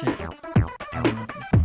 shit. I don't know if this one.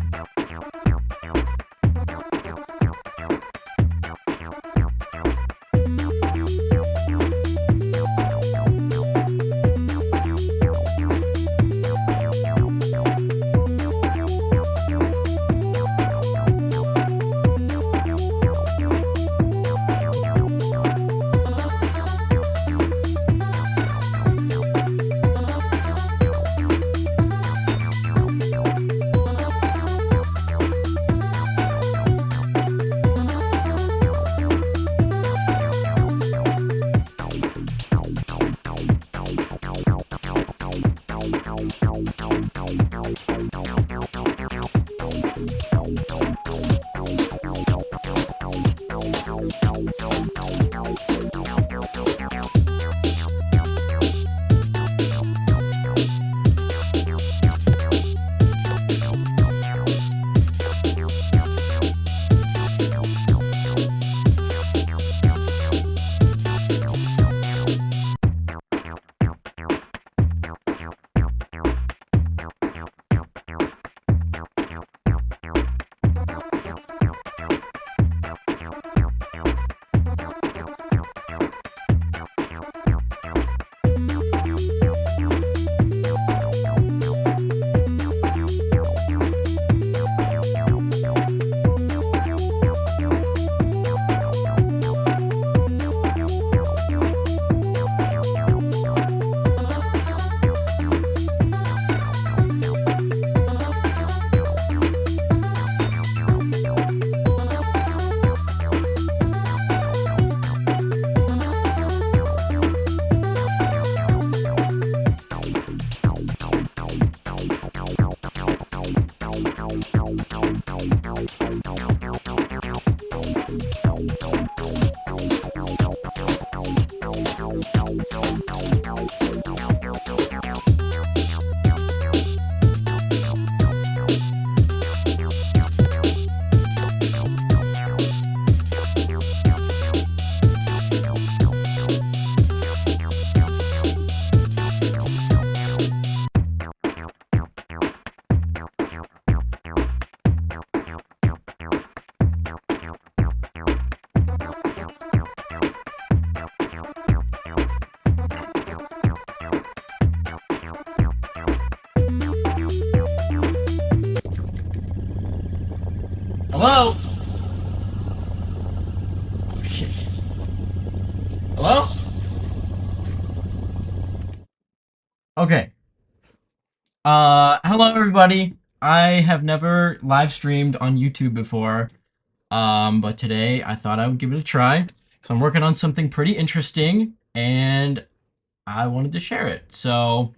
Hello? Hello? Okay. Hello everybody. I have never live streamed on YouTube before. But today I thought I would give it a try. So I'm working on something pretty interesting and I wanted to share it. So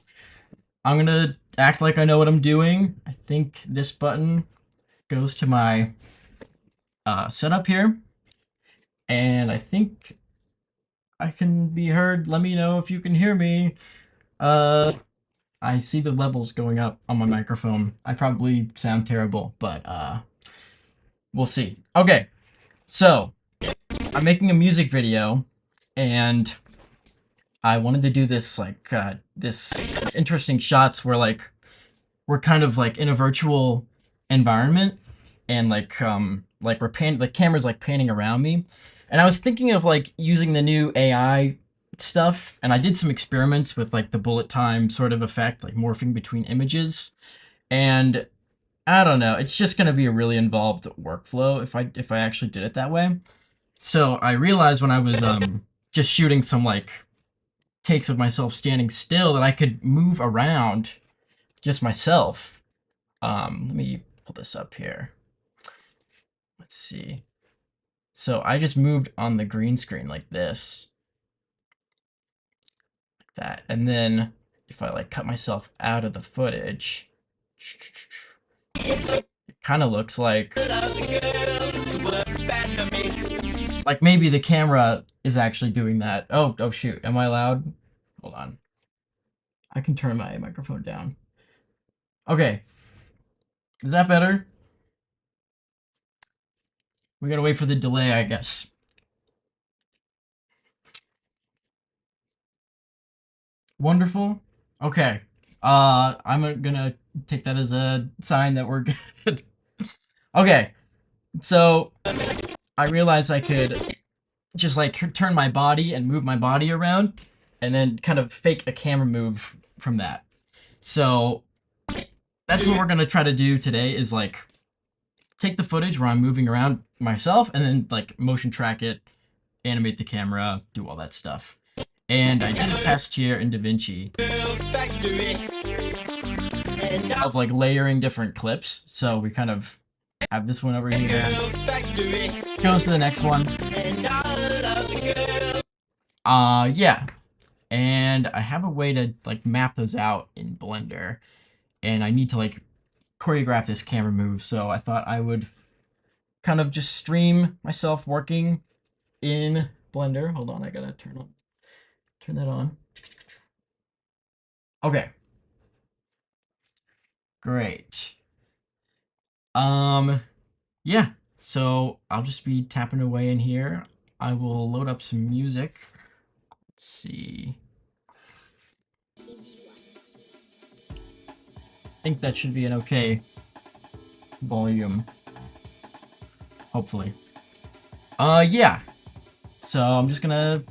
I'm gonna act like I know what I'm doing. I think this button goes to my setup here. And I think I can be heard. Let me know if you can hear me. I see the levels going up on my microphone. I probably sound terrible, but we'll see. Okay, so I'm making a music video, and I wanted to do this like this interesting shots where like we're kind of like in a virtual environment, and like we're panning, the camera's like panning around me, and I was thinking of like using the new AI stuff, and I did some experiments with like the bullet time sort of effect, like morphing between images, and I don't know, it's just gonna be a really involved workflow if I actually did it that way. So I realized when I was just shooting some like takes of myself standing still that I could move around just myself. Let me pull this up here. Let's see. So I just moved on the green screen like this, like that. And then if I like cut myself out of the footage, it kind of looks like maybe the camera is actually doing that. Oh shoot, am I loud? Hold on. I can turn my microphone down. Okay. Is that better? We gotta wait for the delay, I guess. Wonderful. Okay. I'm gonna take that as a sign that we're good. Okay, so I realized I could just like turn my body and move my body around and then kind of fake a camera move from that. So that's what we're gonna try to do today is like take the footage where I'm moving around myself and then like motion track it, animate the camera, do all that stuff. And I did a test here in DaVinci of like layering different clips. So we kind of have this one over here, goes to the next one. Yeah. And I have a way to like map those out in Blender. And I need to like choreograph this camera move. So I thought I would kind of just stream myself working in Blender. Hold on, I gotta turn that on. Okay. Great. Yeah, so I'll just be tapping away in here. I will load up some music. Let's see. I think that should be an okay volume. Hopefully. Yeah. So I'm just gonna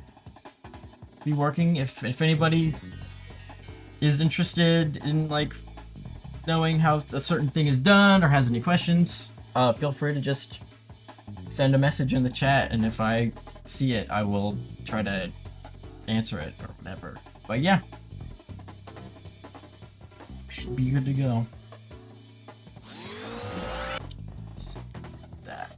be working. If anybody is interested in like knowing how a certain thing is done or has any questions, feel free to just send a message in the chat, and if I see it, I will try to answer it or whatever. But yeah, should be good to go. That.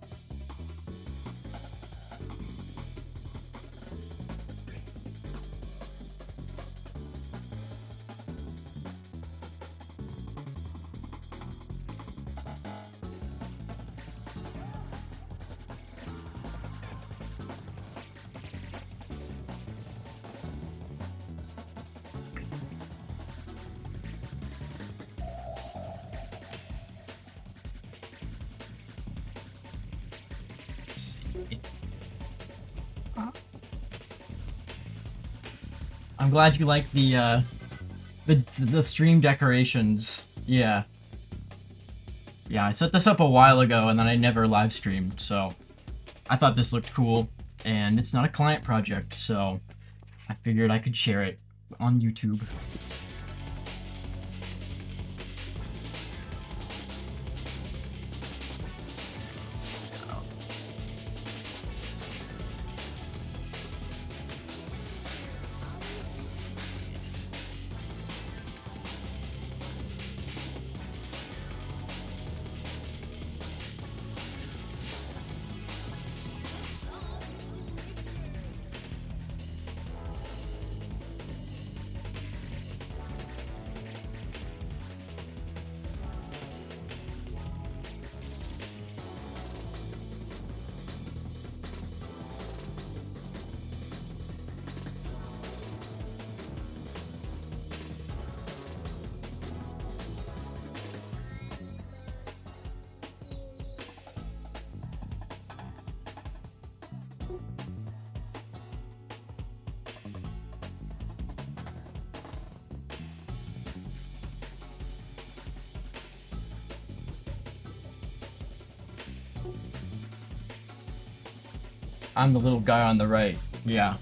I'm glad you like the stream decorations. Yeah. Yeah, I set this up a while ago and then I never live streamed, so I thought this looked cool, and it's not a client project, so I figured I could share it on YouTube. I'm the little guy on the right. Yeah.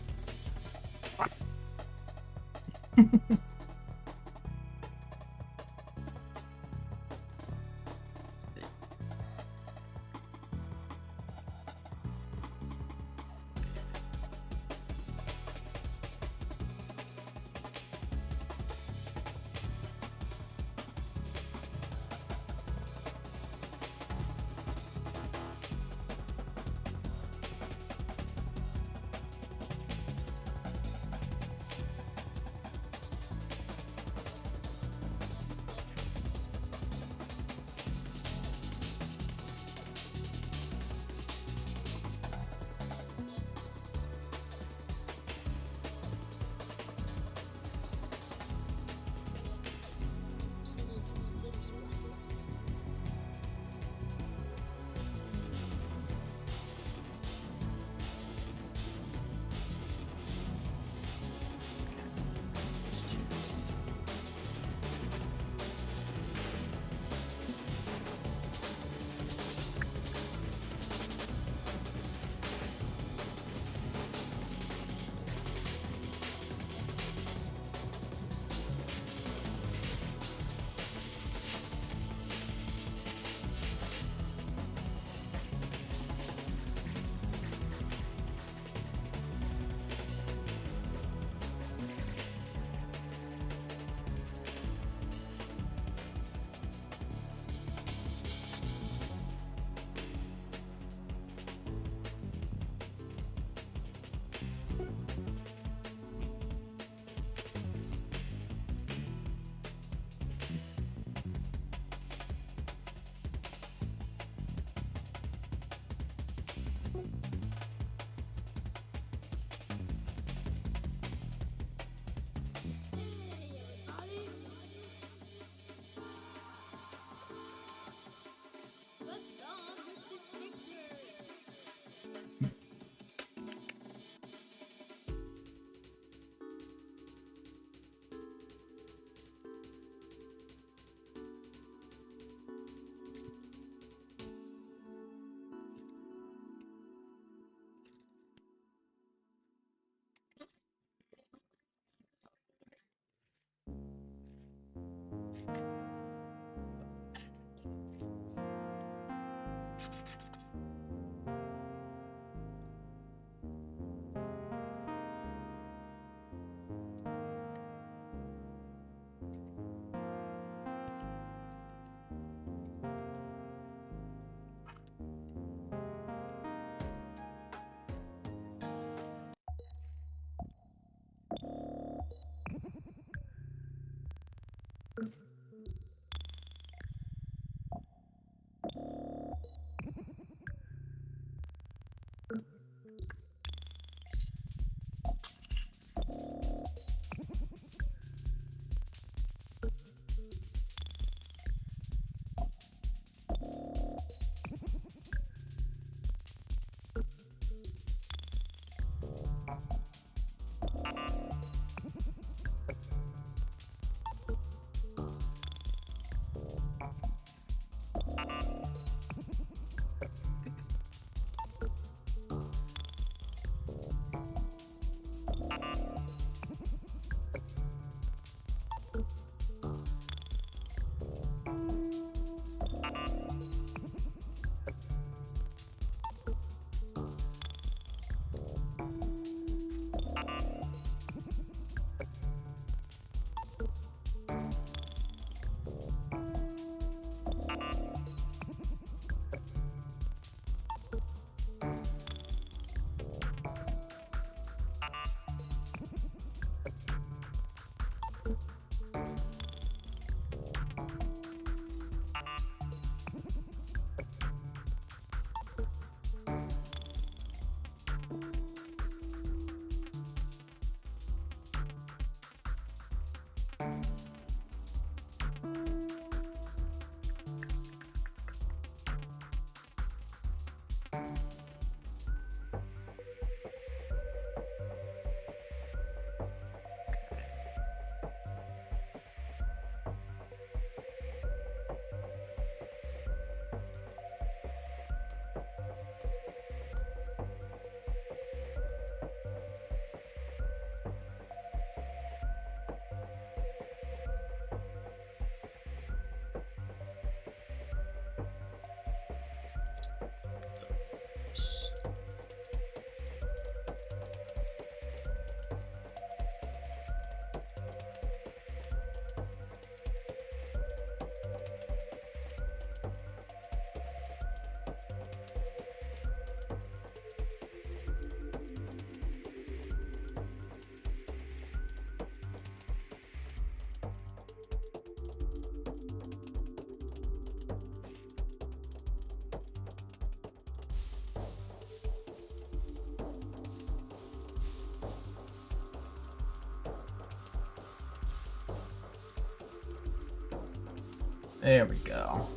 There we go.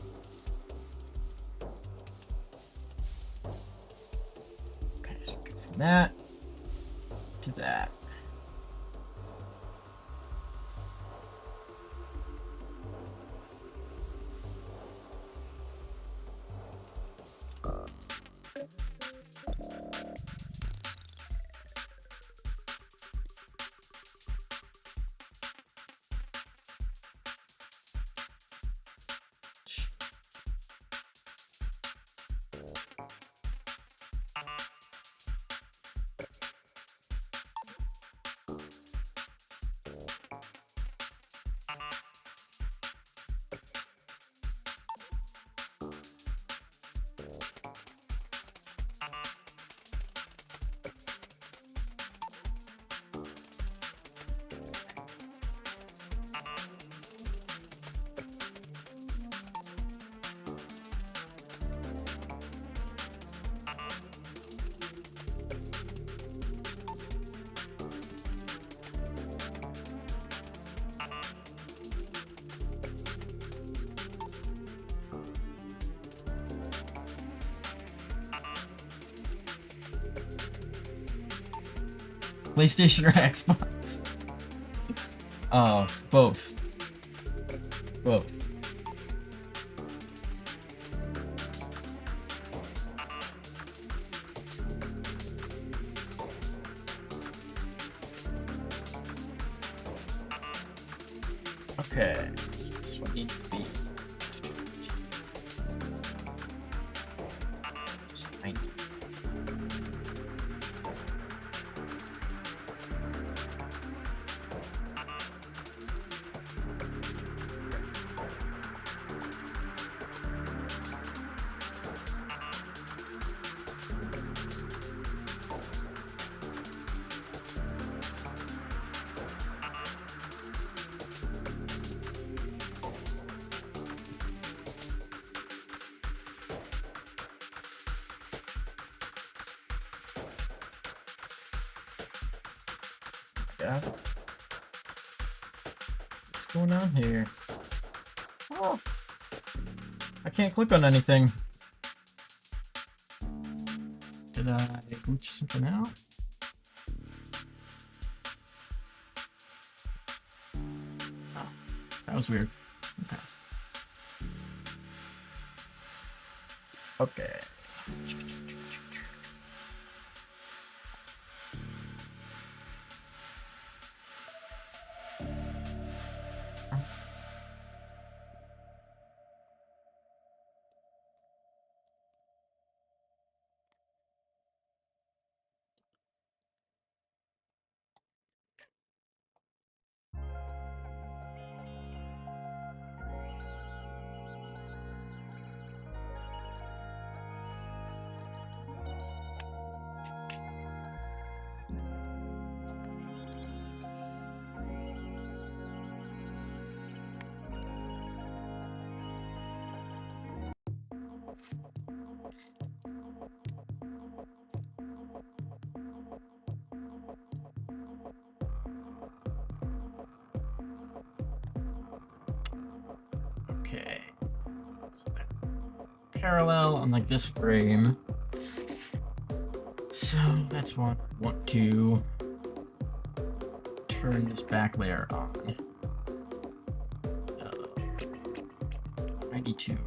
Okay, so we go from that to that. PlayStation or Xbox? Oh, both. Both. Okay, so this one needs to be Yeah. What's going on here? Oh. I can't click on anything. Did I glitch something out? Oh, that was weird. Okay. Okay. Okay. So parallel on like this frame. So that's what I want to turn this back layer on. 92.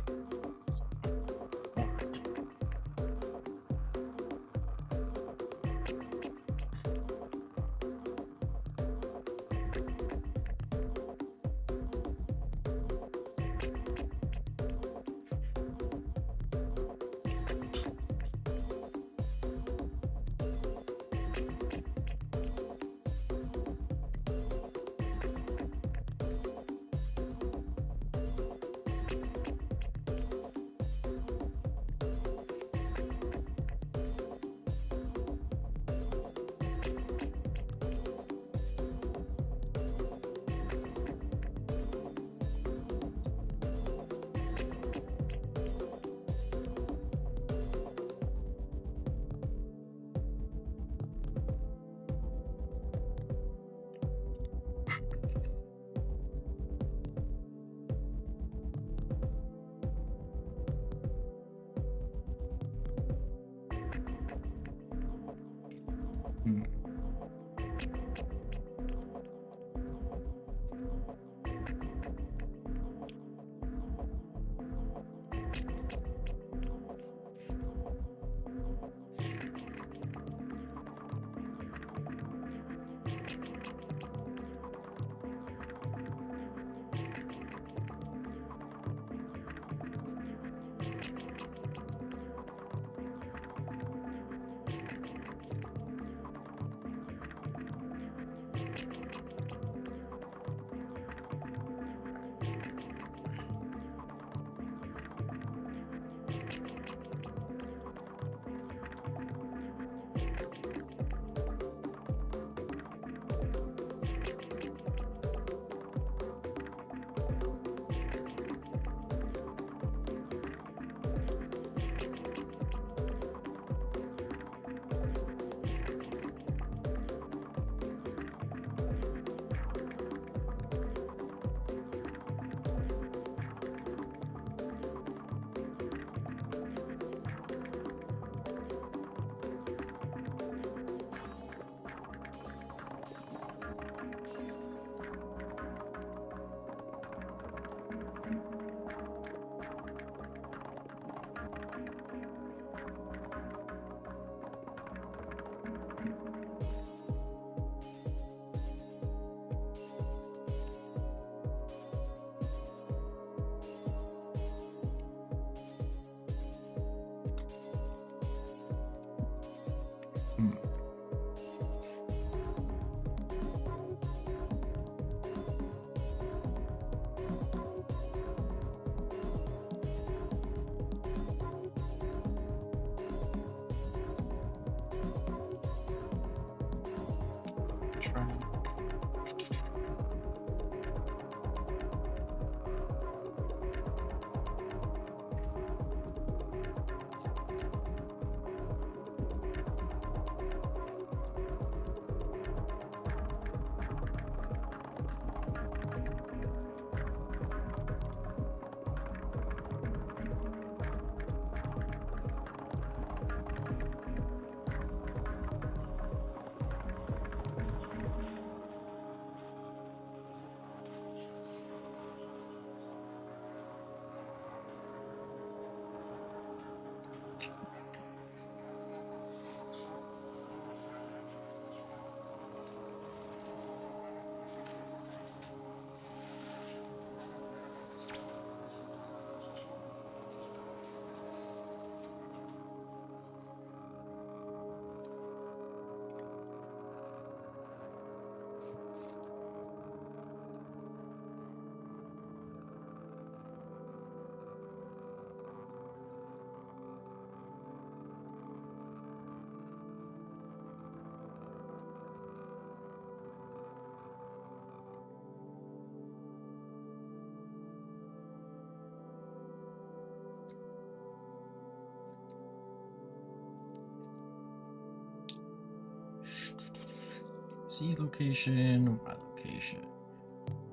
Z location, Y location.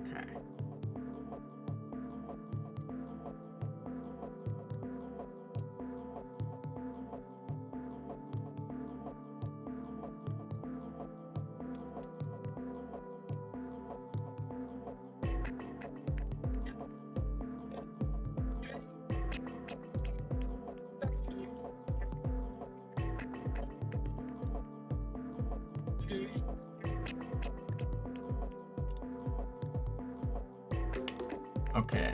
Okay. Okay.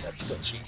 That's glitchy.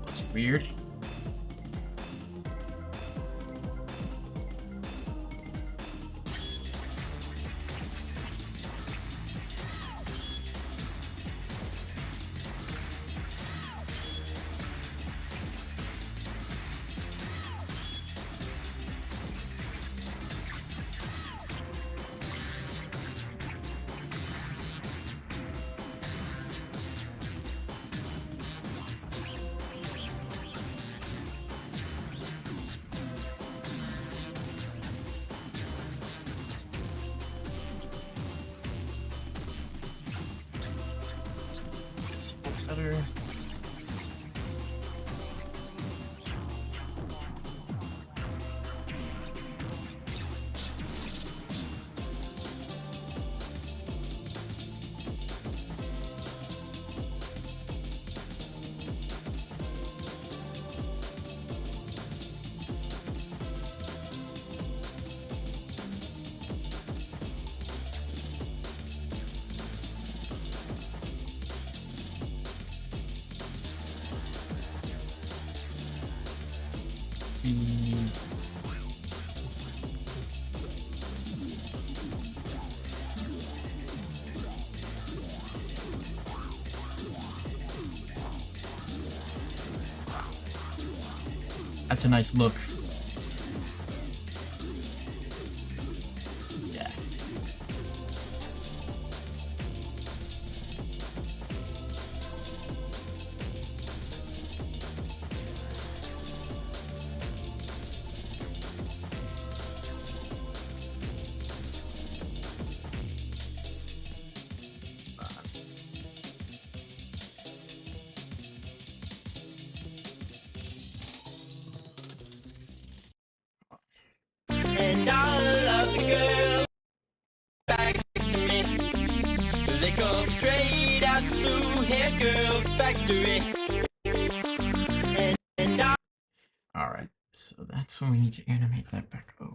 Looks weird. Better. That's a nice look. Yeah. And all of the girls back to me. They come straight out the blue hair girl factory. And All right, so that's when we need to animate that back over.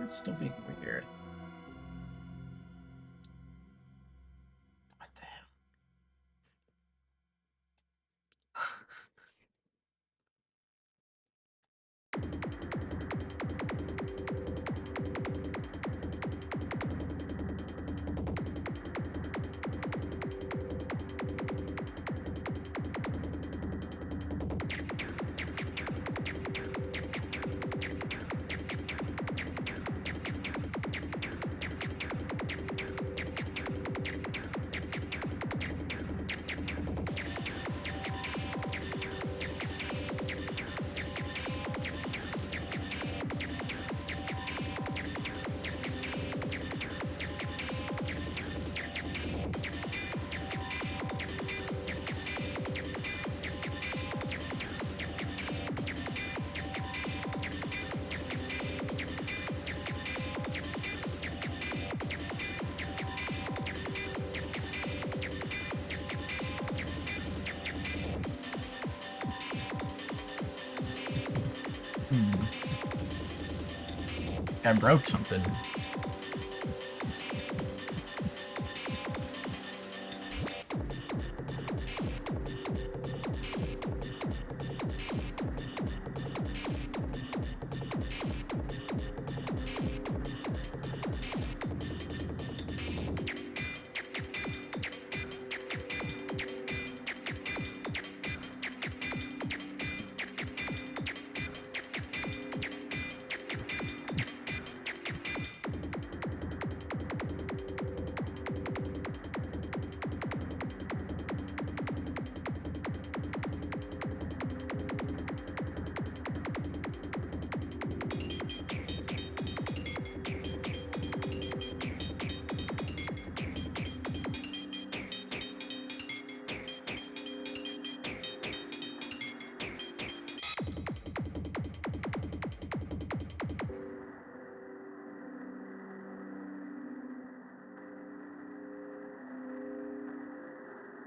It's still being weird. What the hell? I broke something.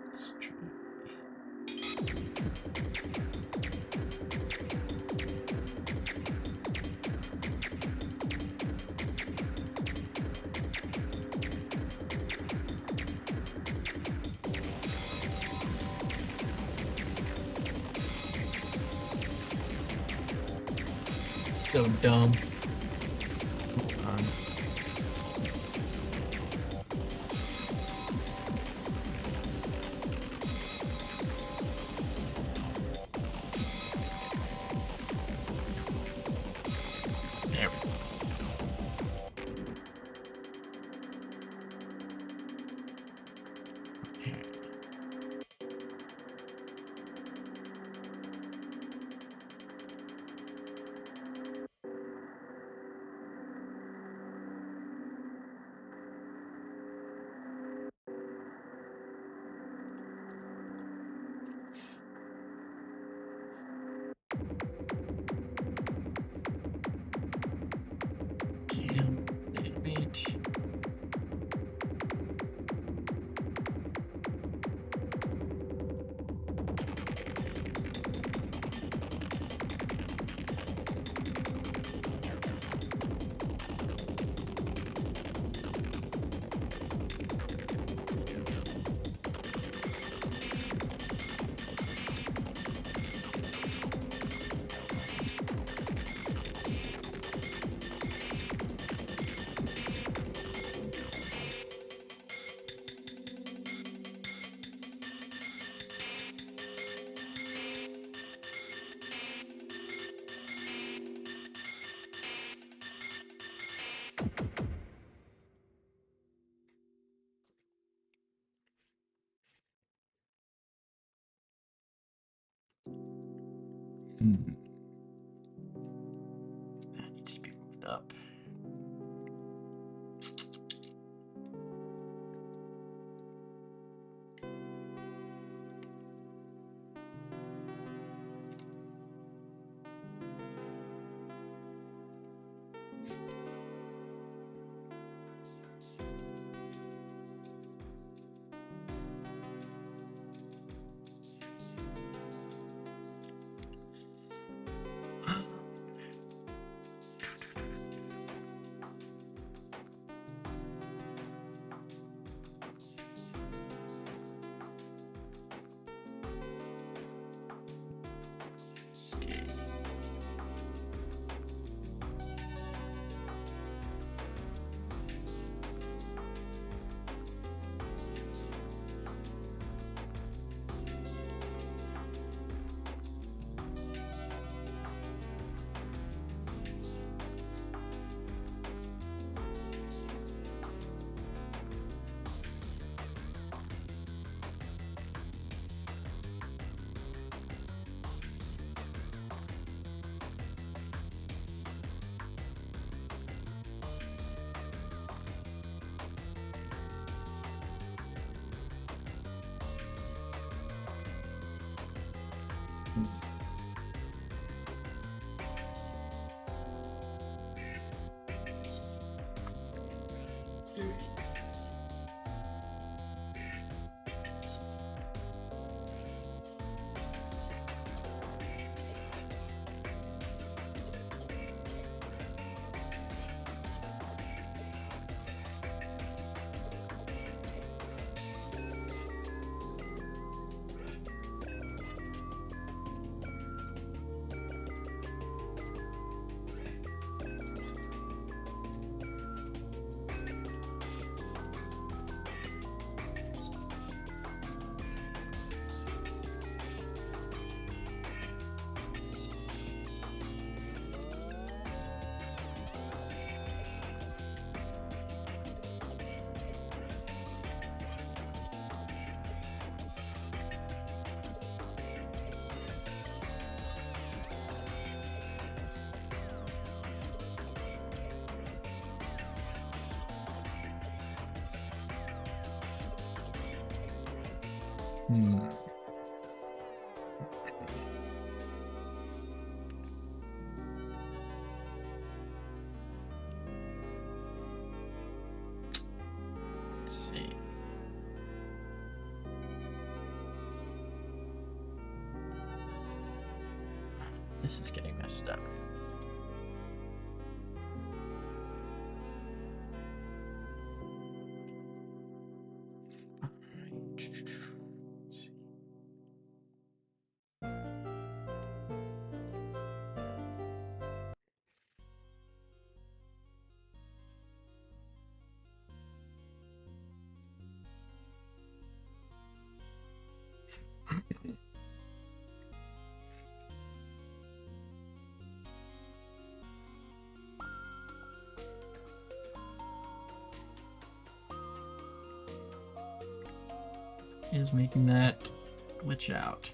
Let's try. It's so dumb. Hold on. There we go. That needs to be moved up. Let's see. This is getting messed up. Is making that glitch out.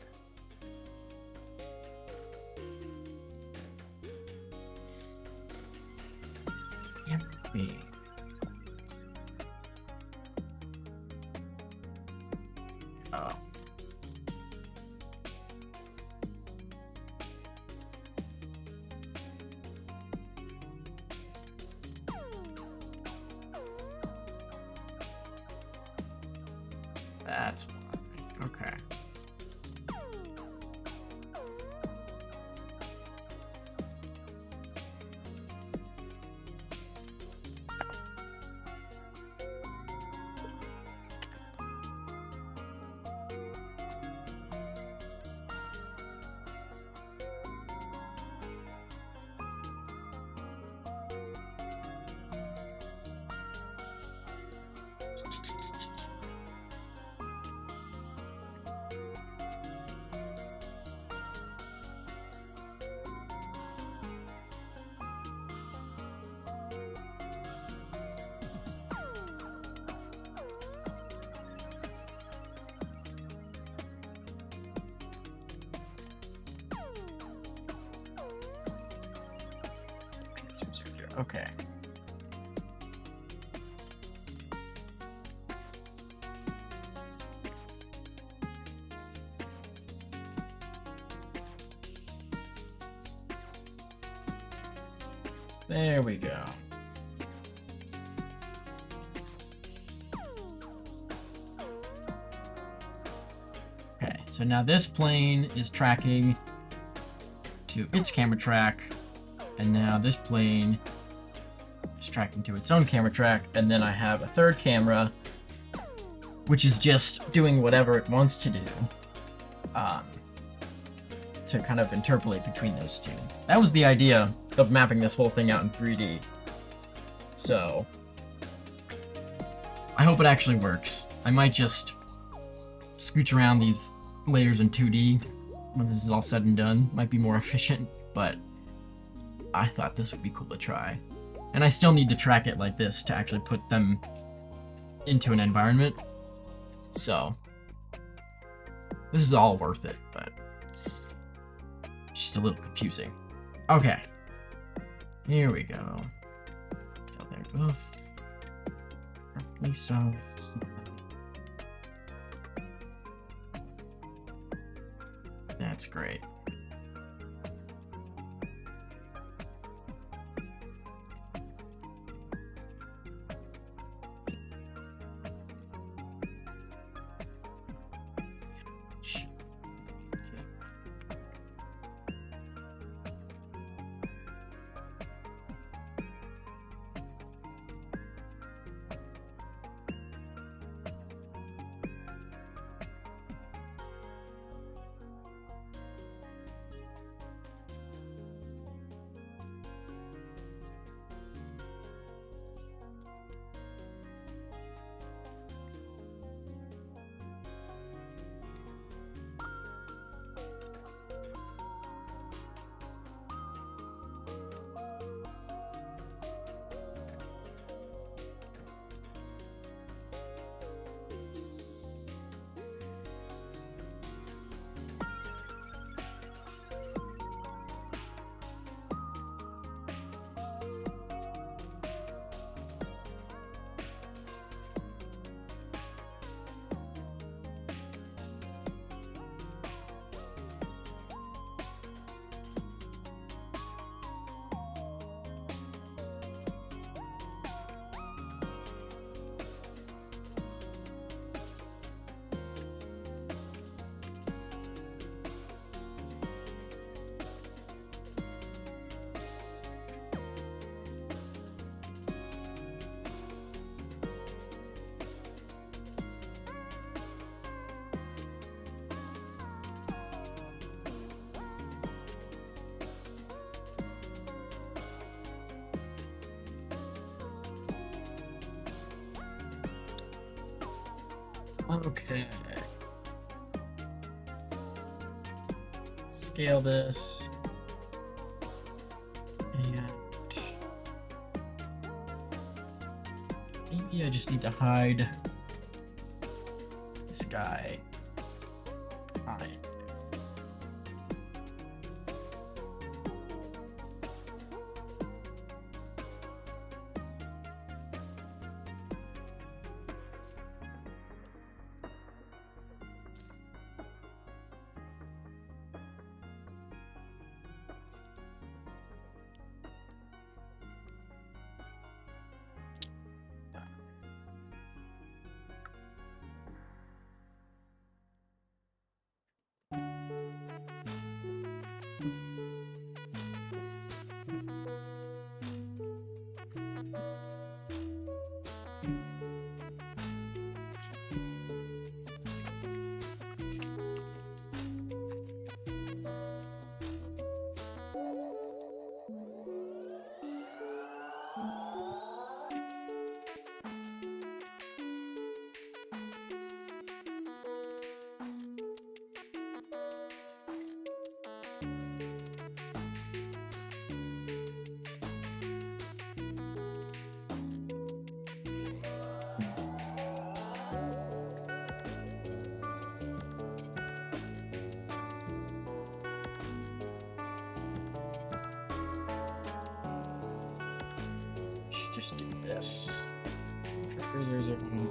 Yippee. Oh. That's why. Okay. Okay. There we go. Okay, so now this plane is tracking to its camera track, and now this plane is tracking to its own camera track, and then I have a third camera, which is just doing whatever it wants to do, to kind of interpolate between those two. That was the idea of mapping this whole thing out in 3D. So, I hope it actually works. I might just scooch around these layers in 2D when this is all said and done. Might be more efficient, but I thought this would be cool to try. And I still need to track it like this to actually put them into an environment. So, this is all worth it, but just a little confusing. Okay. Here we go. So they're both perfectly sized. That's great. Okay. Scale this. And maybe I just need to hide this guy behind. just do this. Triggers everyone.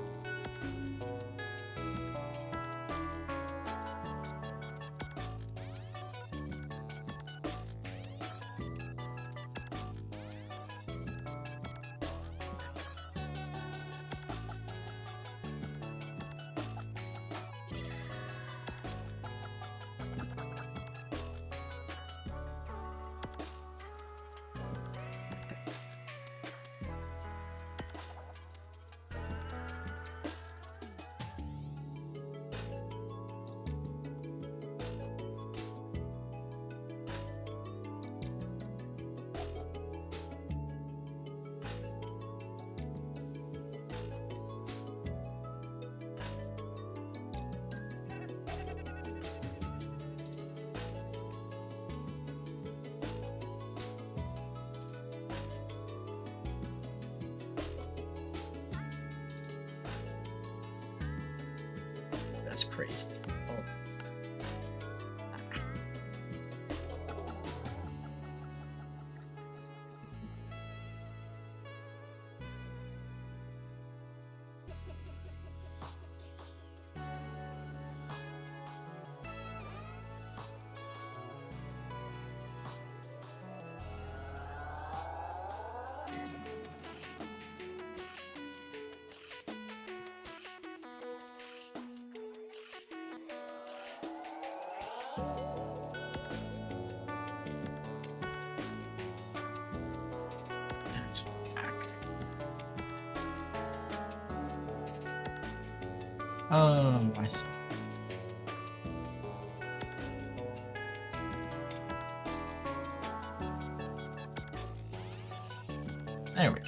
That's crazy. Oh. That's whack. Oh, I see. There we go.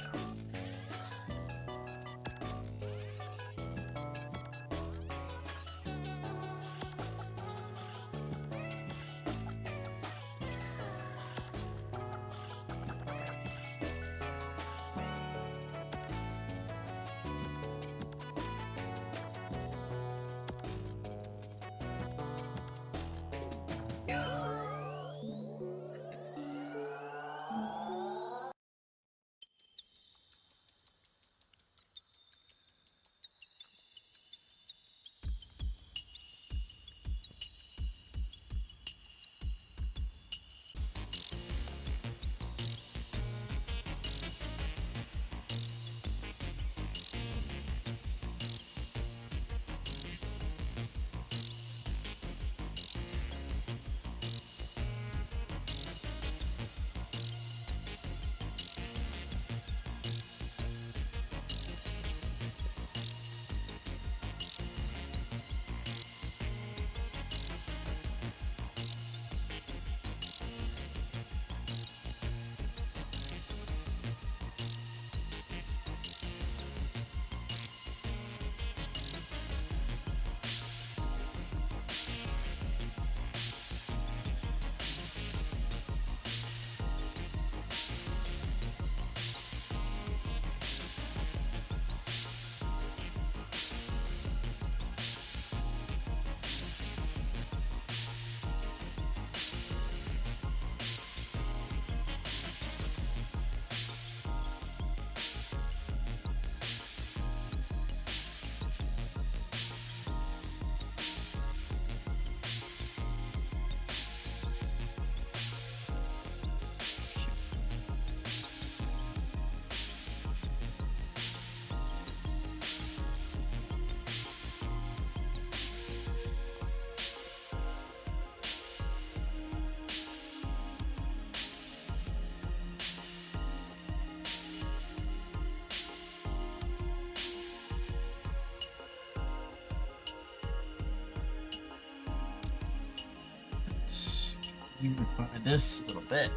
Unify this a little bit.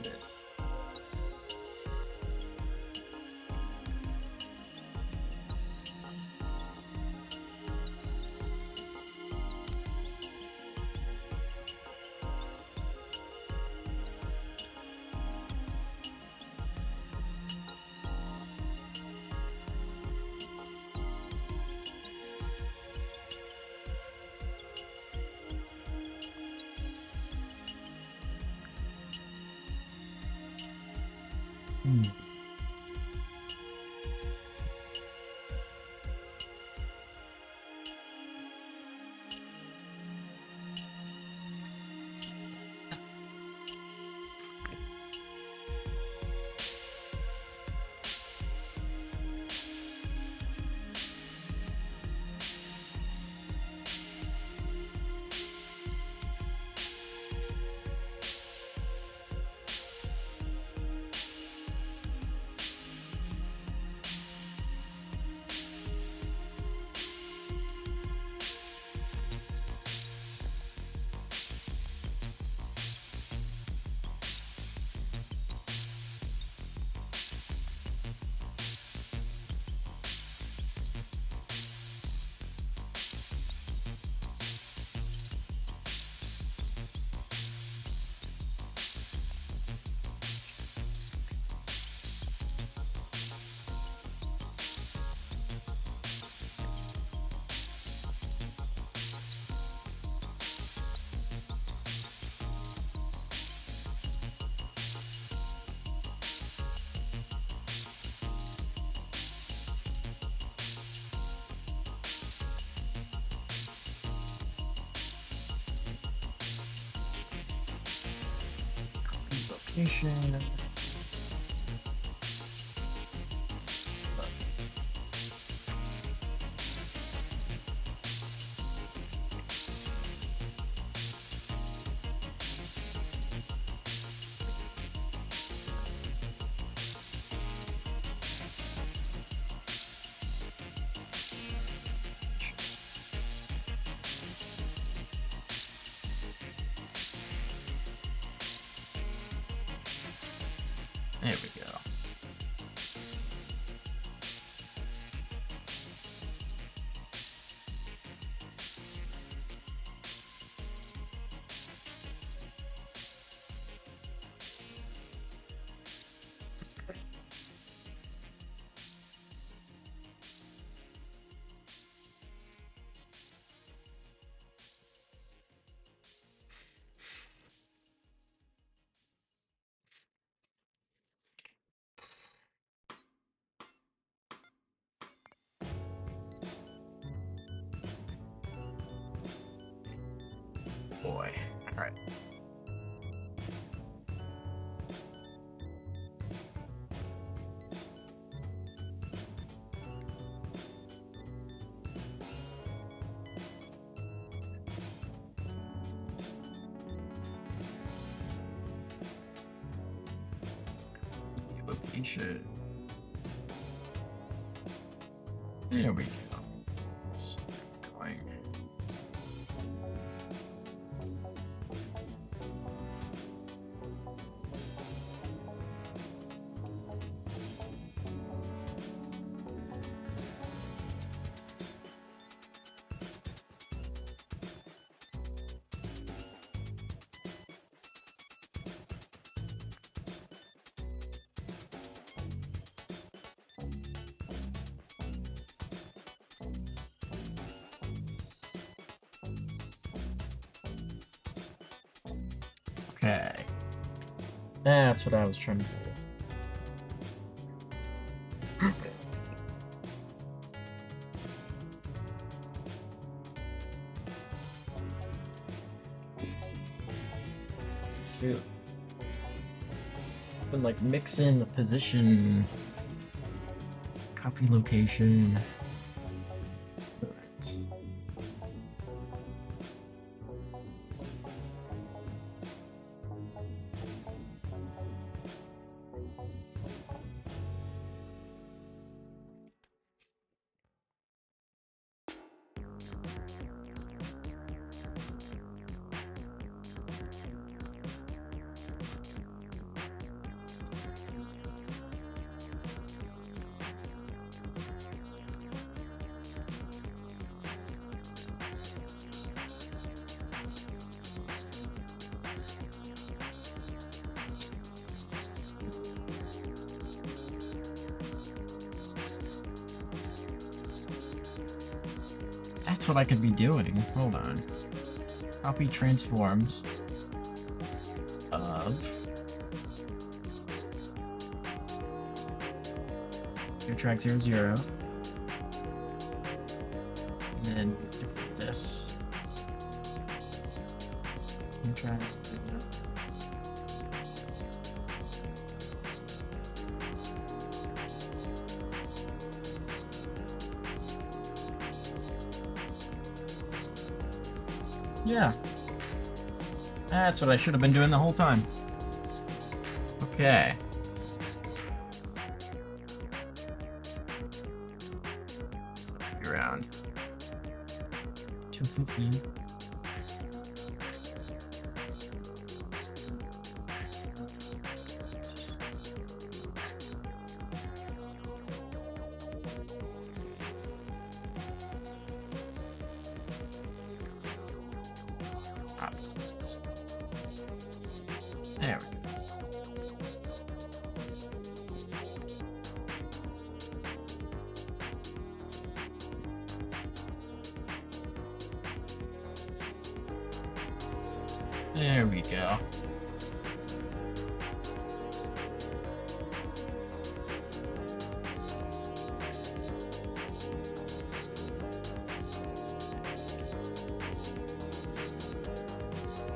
This. Location. There we go. Boy. All right. Location. There we go. So going. Okay. That's what I was trying to do. Shoot. Been like mixing the position, copy location. That's what I could be doing. Hold on. Copy transforms of Your track 0, 0. And then duplicate this. Your track 0, 0. Yeah. That's what I should have been doing the whole time. Okay. Around 250. What's this? There we go. There we go.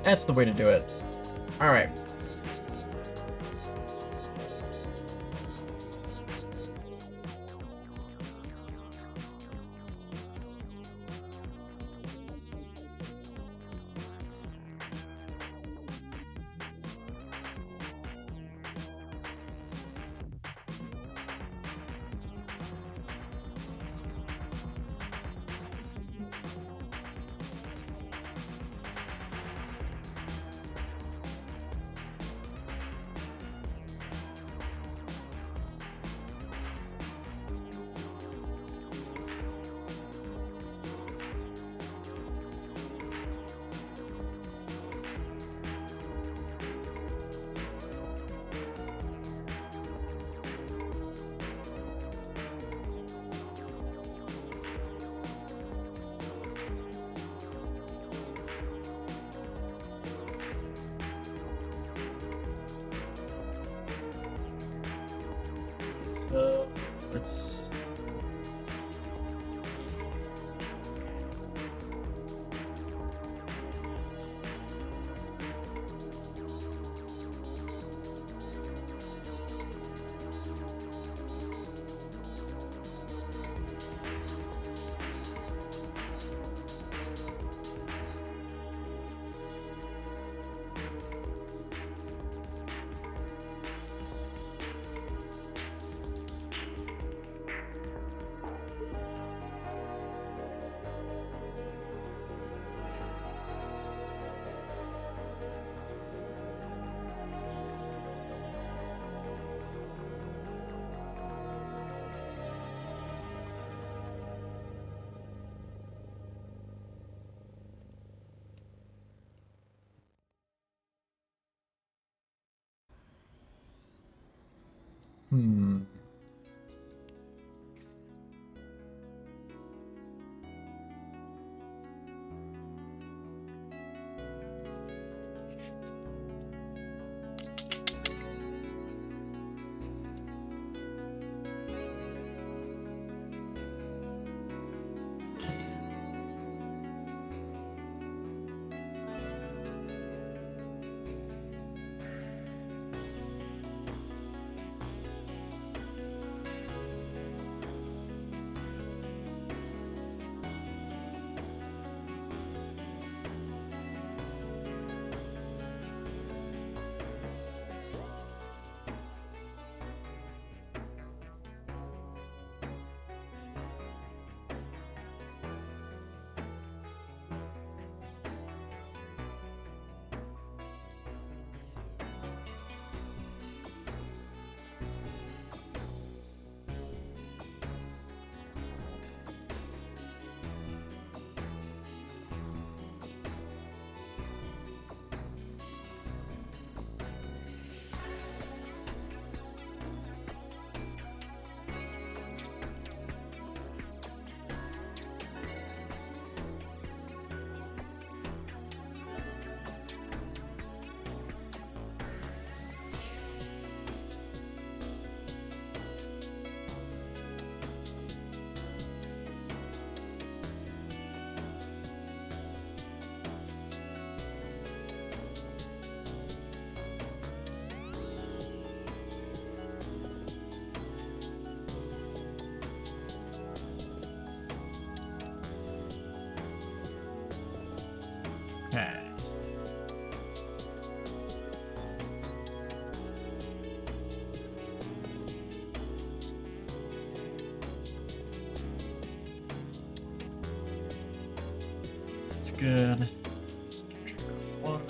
That's the way to do it. All right. So let's. Hmm. That's good. One.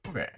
Okay.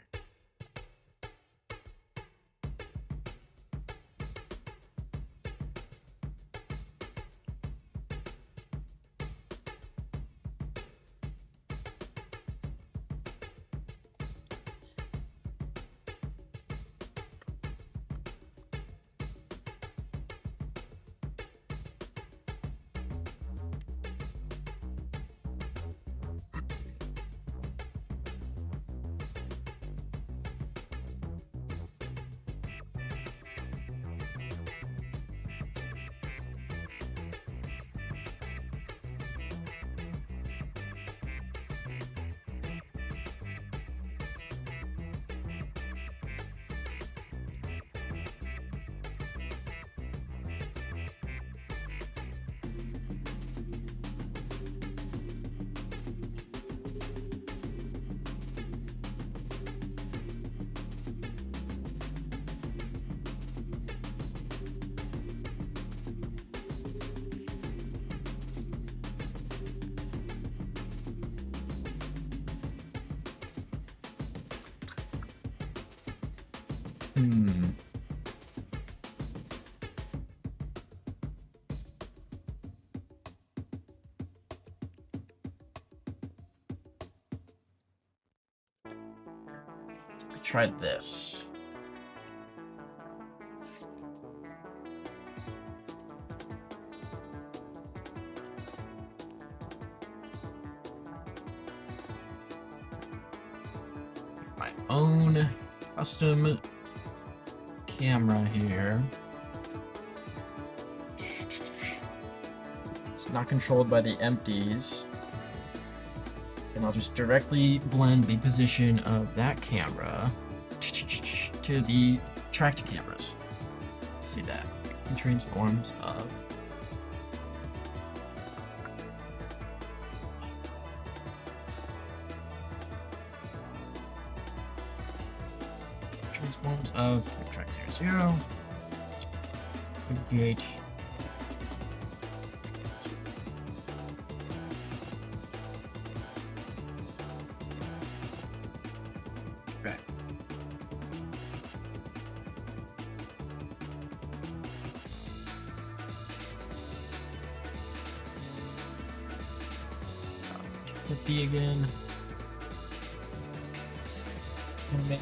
Tried this. My own custom camera here. It's not controlled by the empties. And I'll just directly blend the position of that camera to the tracked cameras. See that? It transforms of track 00, create. Okay. $250 again. Make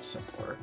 some work.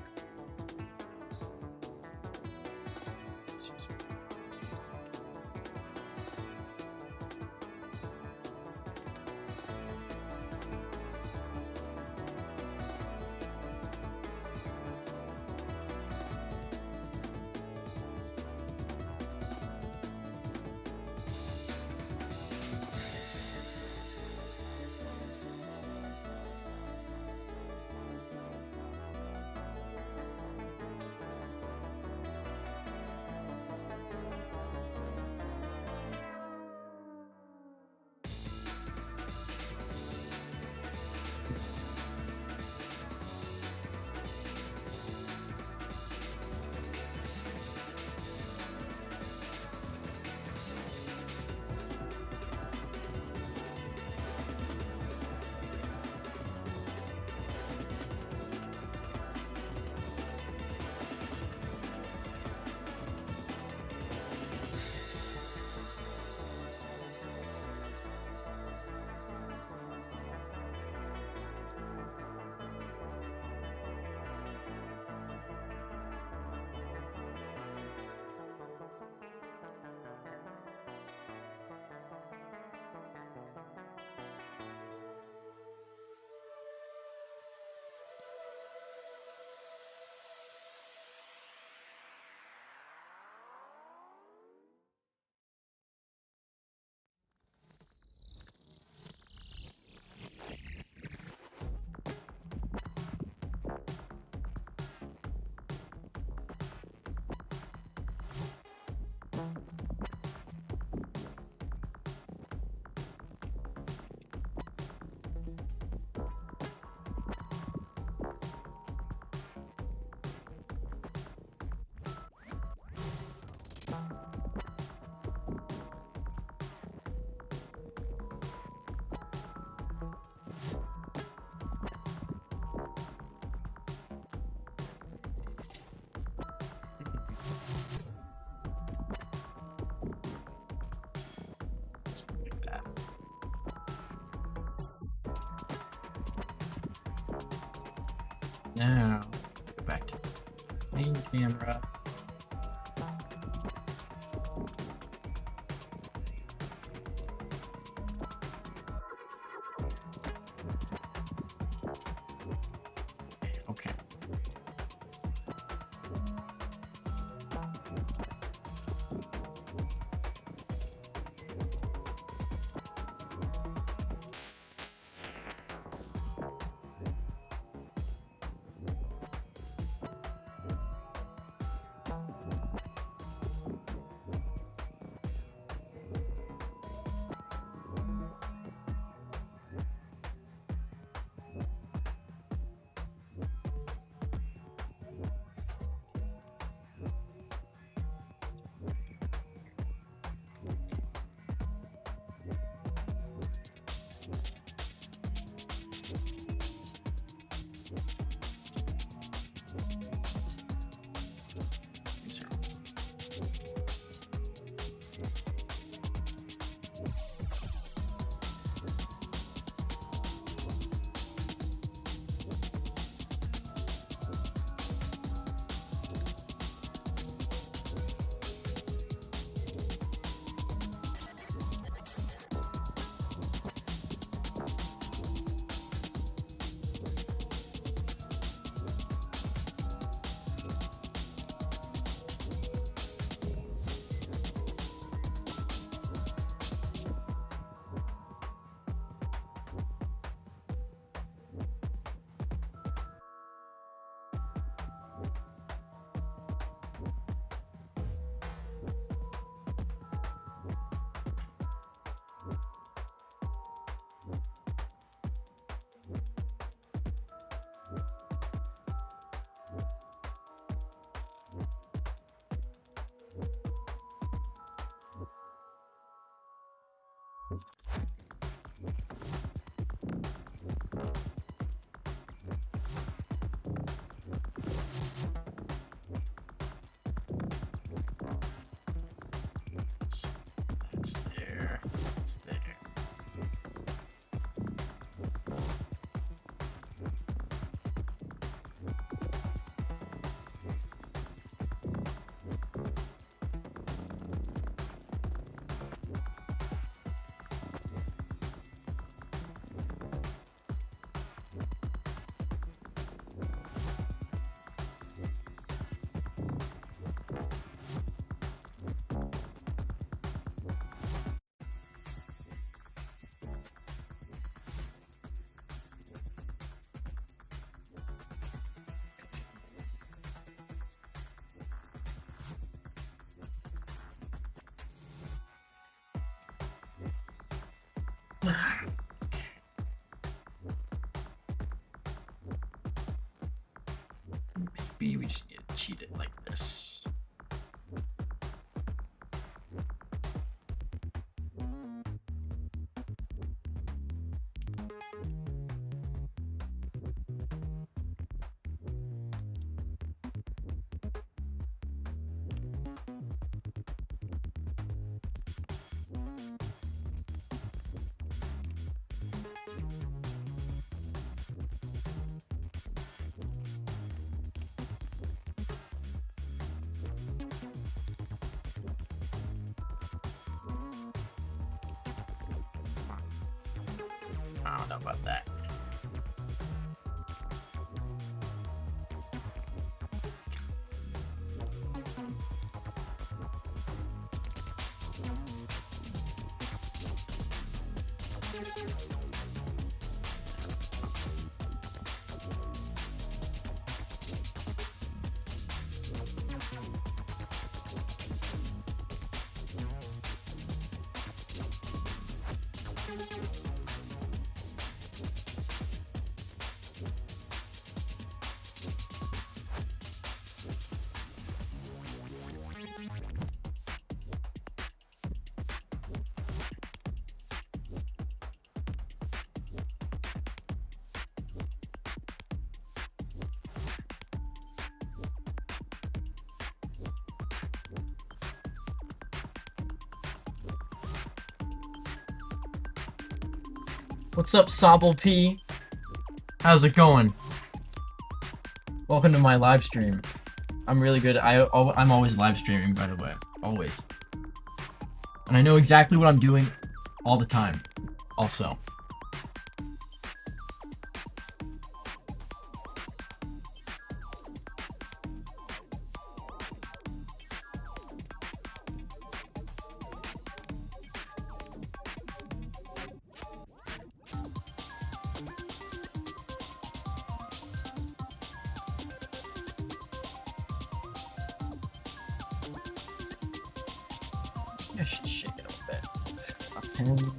Now, go back to main camera. Okay. we just need to cheat it like this. I don't know about that. What's up, Sobble P? How's it going? Welcome to my live stream. I'm really good. I'm always live streaming, by the way. Always. And I know exactly what I'm doing all the time. Also. I should shake it a bit. Let's get my pen.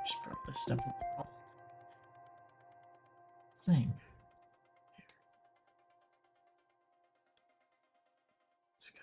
Just brought this stuff with the wrong thing. Let's go.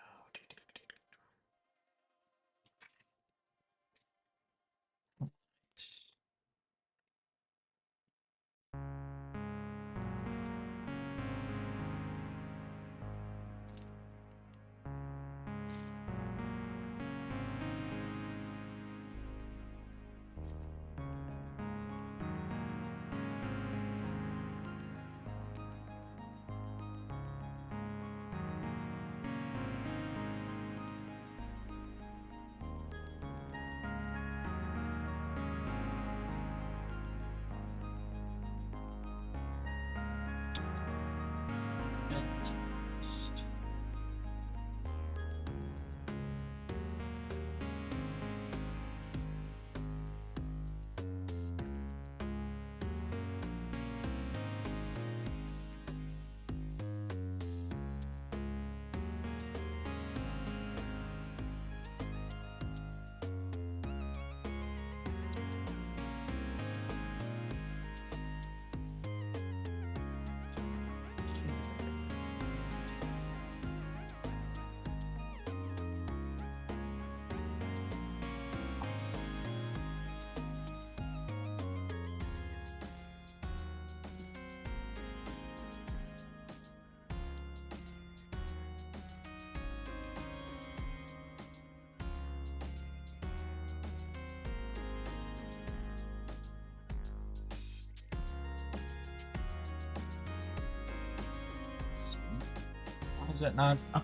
Is that not up?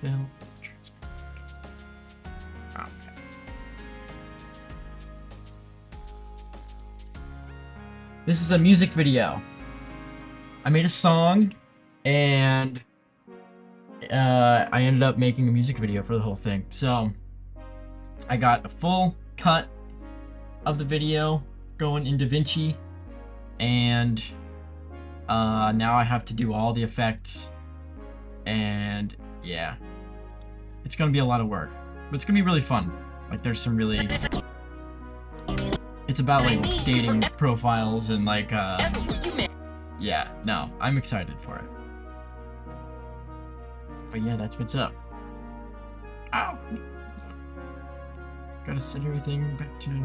Film. Okay. This is a music video. I made a song, and I ended up making a music video for the whole thing. So I got a full cut of the video going in DaVinci, and now I have to do all the effects, and yeah, it's gonna be a lot of work, but it's gonna be really fun. Like, there's some really, it's about like dating profiles and like yeah, no, I'm excited for it. But yeah, that's what's up. Ow! Gotta set everything back to...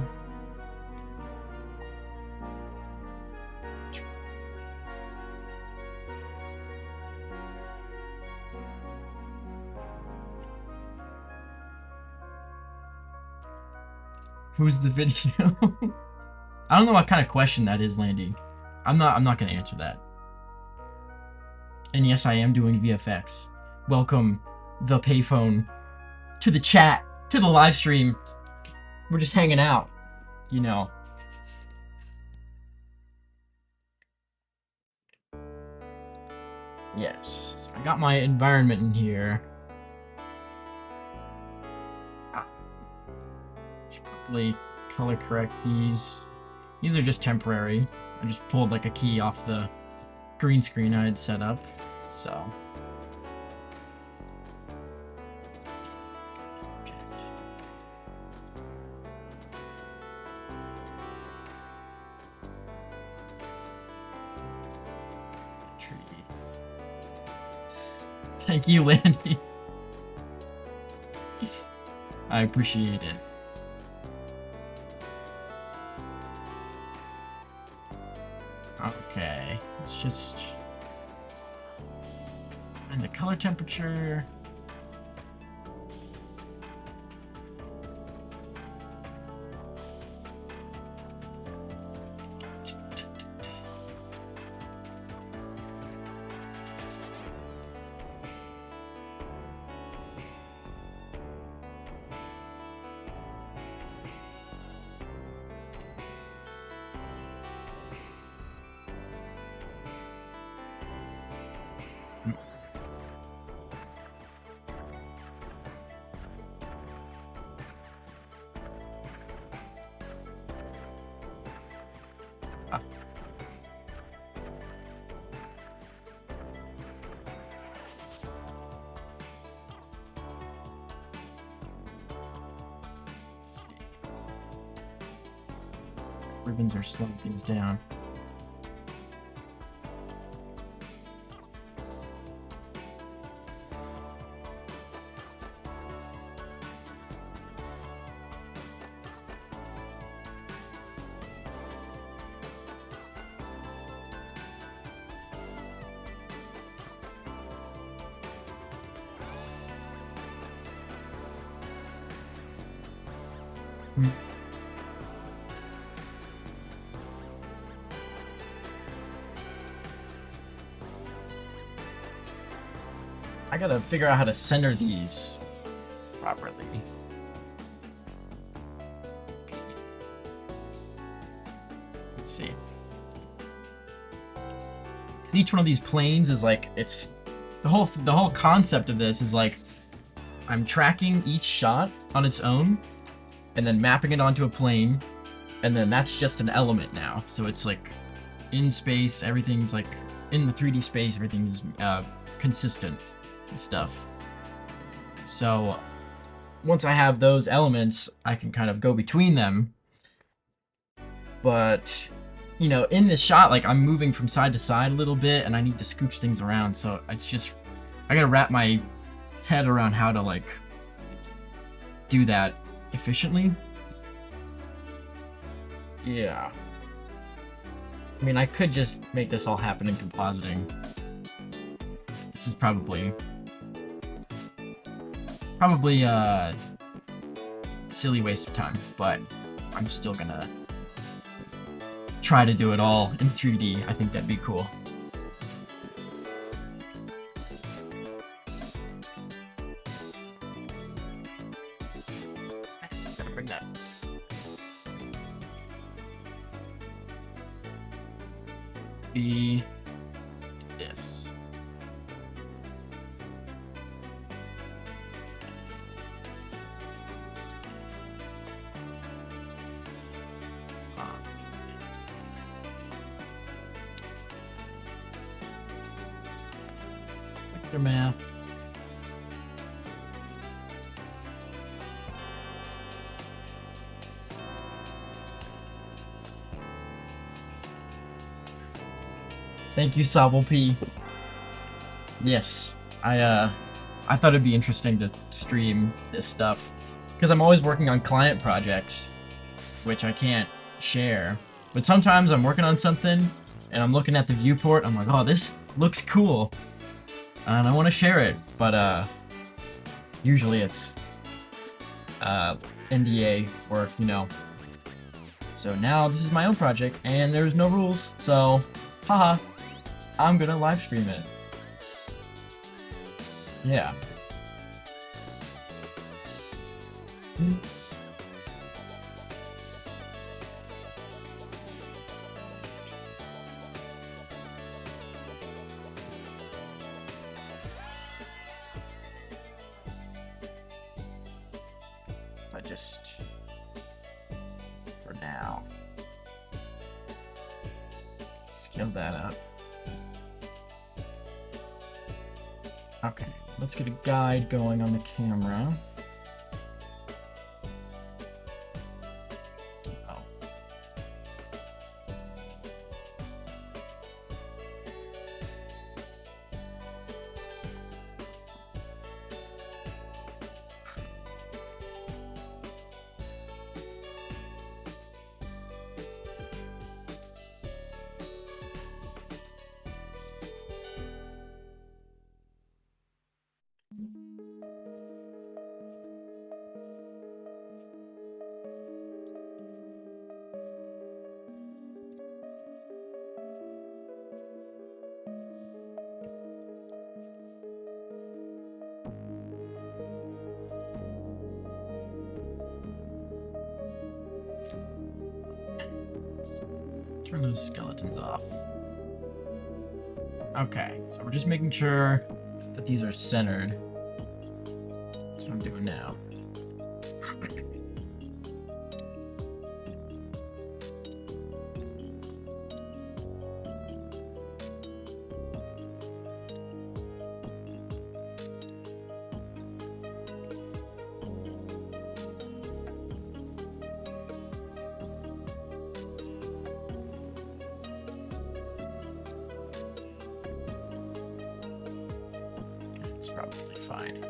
Who's the video? I don't know what kind of question that is, Landy. I'm not gonna answer that. And yes, I am doing VFX. Welcome, the payphone, to the chat, to the live stream. We're just hanging out, you know. Yes, so I got my environment in here. Should probably color correct these. These are just temporary. I just pulled like a key off the green screen I had set up, so. Thank you, Landy. I appreciate it. Okay, it's just... And the color temperature... Ribbons are slowing things down. I gotta figure out how to center these properly. Let's see. Because each one of these planes is like, it's the whole concept of this is like, I'm tracking each shot on its own and then mapping it onto a plane, and then that's just an element now. So it's like in space, everything's like in the 3D space, everything's consistent and stuff. So once I have those elements, I can kind of go between them. But, you know, in this shot, like, I'm moving from side to side a little bit, and I need to scooch things around, so it's just, I gotta wrap my head around how to, like, do that efficiently. Yeah. I mean, I could just make this all happen in compositing. This is probably a silly waste of time, but I'm still gonna try to do it all in 3D. I think that'd be cool. Gotta bring that. Be this. Vector math. Thank you, Sobble P. Yes, I thought it'd be interesting to stream this stuff because I'm always working on client projects, which I can't share. But sometimes I'm working on something and I'm looking at the viewport. I'm like, oh, this looks cool, and I want to share it. But usually it's NDA work, you know. So now this is my own project, and there's no rules. So, haha. I'm gonna live stream it. Yeah. If I just, for now, scale that up. Okay, let's get a guide going on the camera. Oh. Turn those skeletons off. Okay, so we're just making sure that these are centered. That's what I'm doing now. It's probably fine.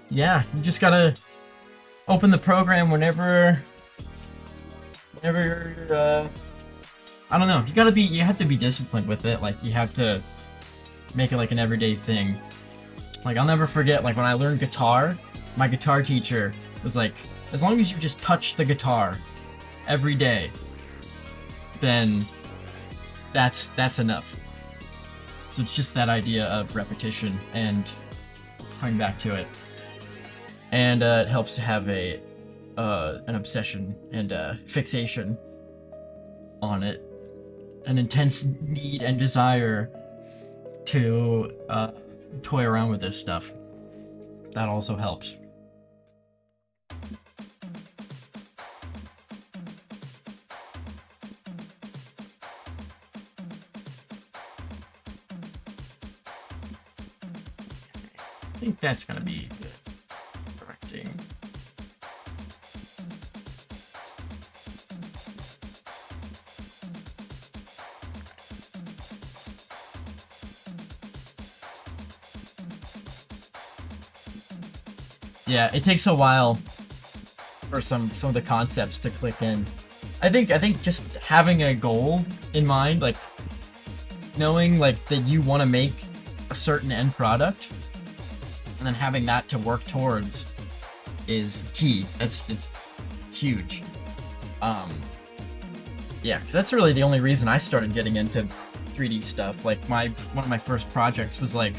Yeah, you just gotta open the program whenever you're, I don't know, you have to be disciplined with it. Like, you have to make it like an everyday thing. Like, I'll never forget, like, when I learned guitar, my guitar teacher was like, as long as you just touch the guitar every day, then that's enough. So it's just that idea of repetition and coming back to it. And it helps to have an obsession and fixation on it. An intense need and desire to toy around with this stuff. That also helps. I think that's gonna be good. Correcting. Yeah, it takes a while for some of the concepts to click in. I think just having a goal in mind, like knowing like that you want to make a certain end product and then having that to work towards is key. It's huge. Yeah, because that's really the only reason I started getting into 3D stuff. Like one of my first projects was like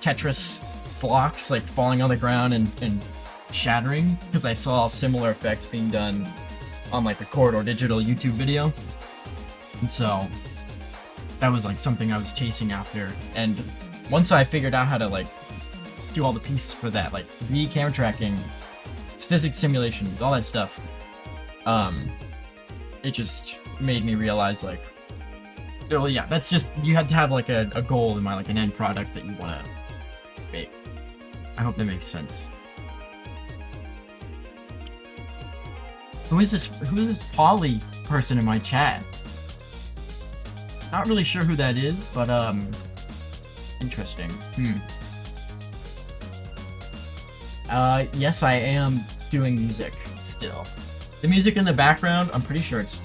Tetris blocks like falling on the ground and shattering, because I saw similar effects being done on like the Corridor Digital YouTube video, and so that was like something I was chasing after. And once I figured out how to like do all the pieces for that, like the camera tracking, physics simulations, all that stuff, it just made me realize like, oh yeah, that's just, you had to have like a goal in mind, like an end product that you want to make. I hope that makes sense. Who is this Polly person in my chat? Not really sure who that is, but interesting. Yes, I am doing music still. The music in the background, I'm pretty sure it's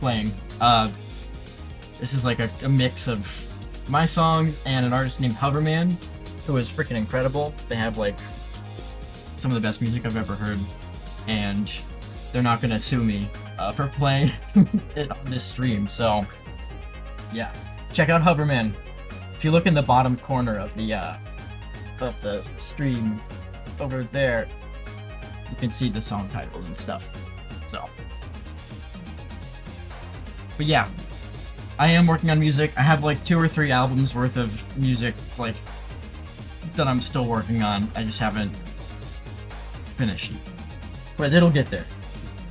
playing. This is like a mix of my songs and an artist named Hoverman, who is freaking incredible. They have like some of the best music I've ever heard, and they're not gonna sue me for playing it on this stream. So yeah, check out Hoverman. If you look in the bottom corner of the stream over there, you can see the song titles and stuff. So, but yeah, I am working on music. I have like 2 or 3 albums worth of music like that I'm still working on. I just haven't finished, but it'll get there.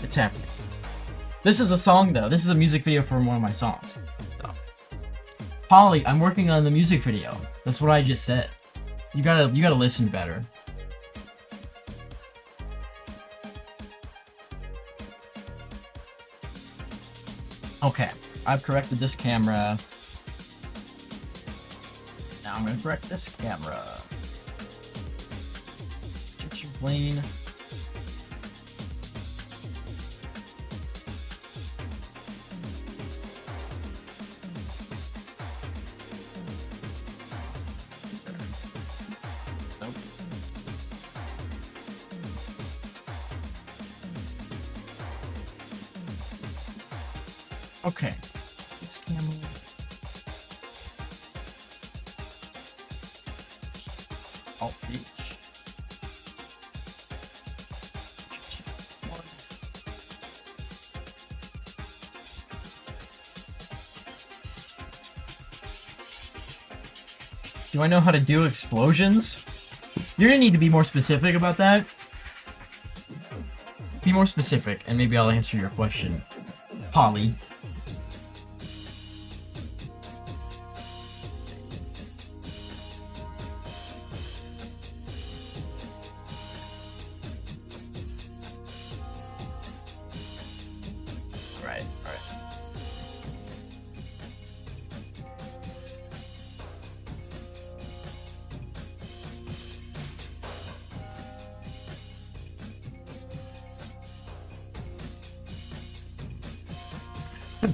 It's happening. This is a song though. This is a music video from one of my songs. So, Polly, I'm working on the music video. That's what I just said. You gotta listen better. Okay, I've corrected this camera. Now I'm gonna correct this camera. Picture plane. Nope. Okay, this camera. Alt H. Do I know how to do explosions? You're gonna need to be more specific about that. Be more specific, and maybe I'll answer your question, Polly.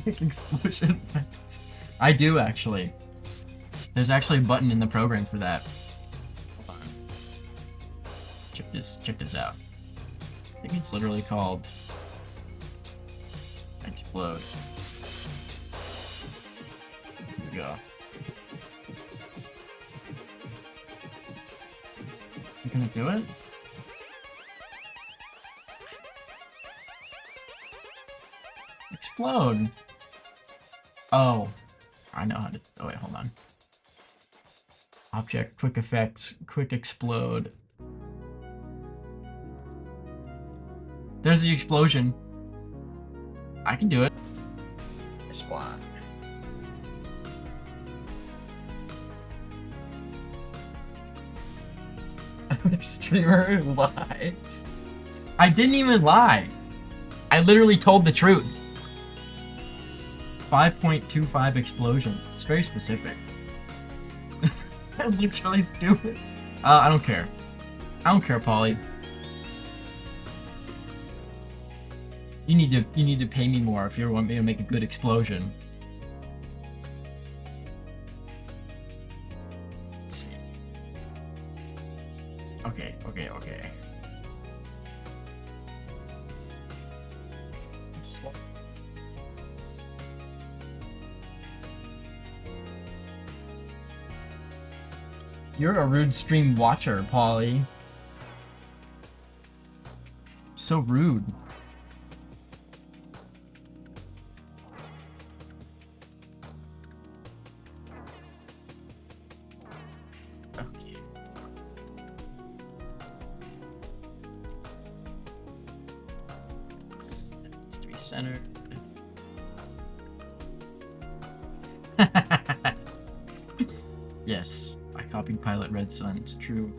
Explosion effects. I do actually. There's actually a button in the program for that. Hold on. Check this out. I think it's literally called Explode. Here we go. Is it gonna do it? Explode. Oh, I know how to. Oh wait, hold on. Object, quick effects, quick explode. There's the explosion. I can do it. Spawn. The streamer lies. I didn't even lie. I literally told the truth. 5.25 explosions. It's very specific. That looks really stupid. I don't care. I don't care, Polly. You need to pay me more if you want me to make a good explosion. Let's see. Okay. You're a rude stream watcher, Polly. So rude. Okay. That needs to be centered. Yes. I copied Pilot Red Sun, it's true.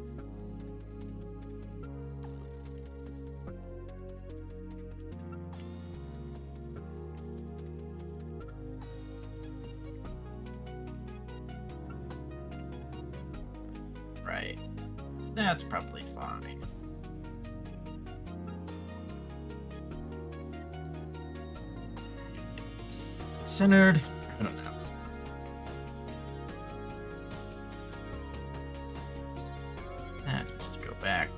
Right. That's probably fine. Is it centered? I don't know. Back.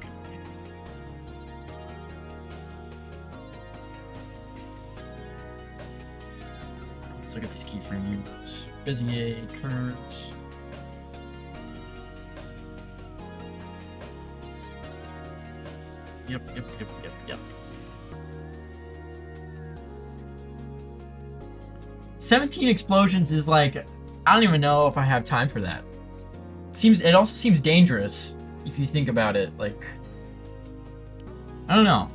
Let's look at these keyframe moves. Bezier curves. Yep. 17 explosions is like, I don't even know if I have time for that. It also seems dangerous. If you think about it, like, I don't know.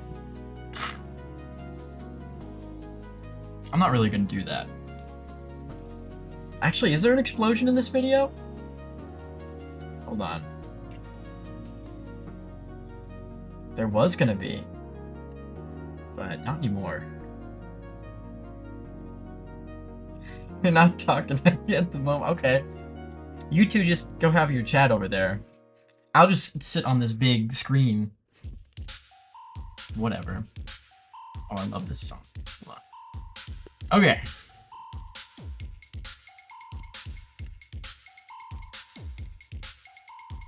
I'm not really gonna do that. Actually, is there an explosion in this video? Hold on. There was gonna be, but not anymore. You're not talking to me at the moment. Okay. You two just go have your chat over there. I'll just sit on this big screen. Whatever. Oh, I love this song. Hold on. Okay.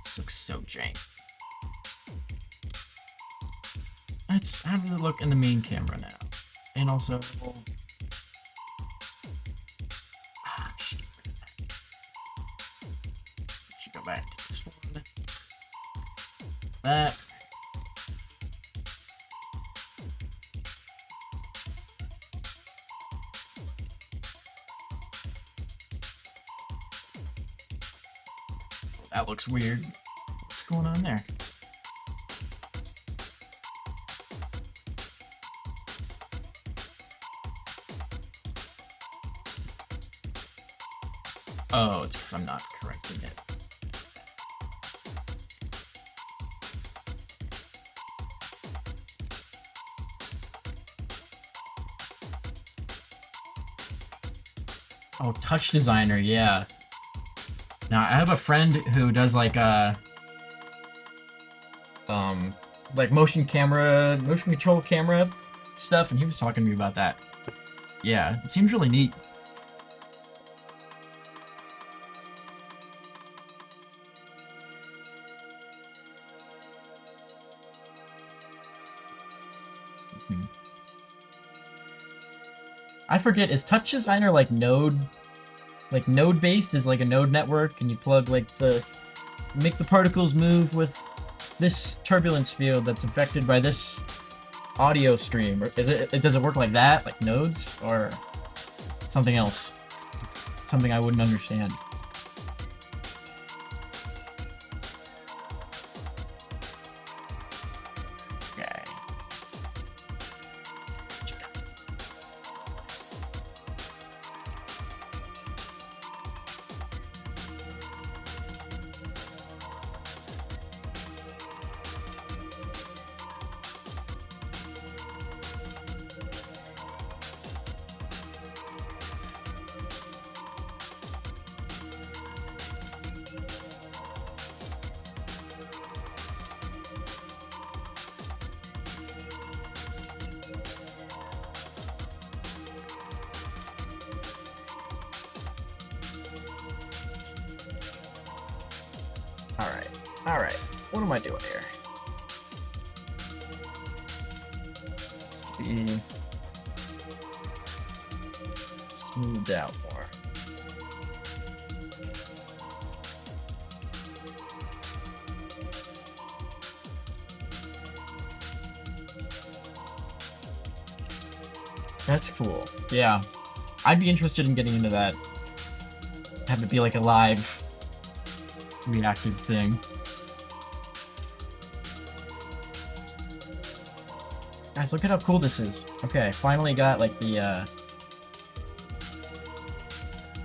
This looks so jank. Let's have a look in the main camera now. And also... shit. Should go back to this one. That. That looks weird. What's going on there? Oh, it's because I'm not correcting it. Oh, touch designer, yeah. Now I have a friend who does like motion control camera stuff, and he was talking to me about that. Yeah, it seems really neat. I forget, is touch designer like node based? Is like a node network, and you plug like make the particles move with this turbulence field that's affected by this audio stream? Or does it work like that, like nodes, or something else? Something I wouldn't understand. Okay. Alright. Alright. What am I doing here? Just to be smoothed out more. That's cool. Yeah. I'd be interested in getting into that. Have it be like a live reactive thing. Guys, look at how cool this is. Okay, finally got like the I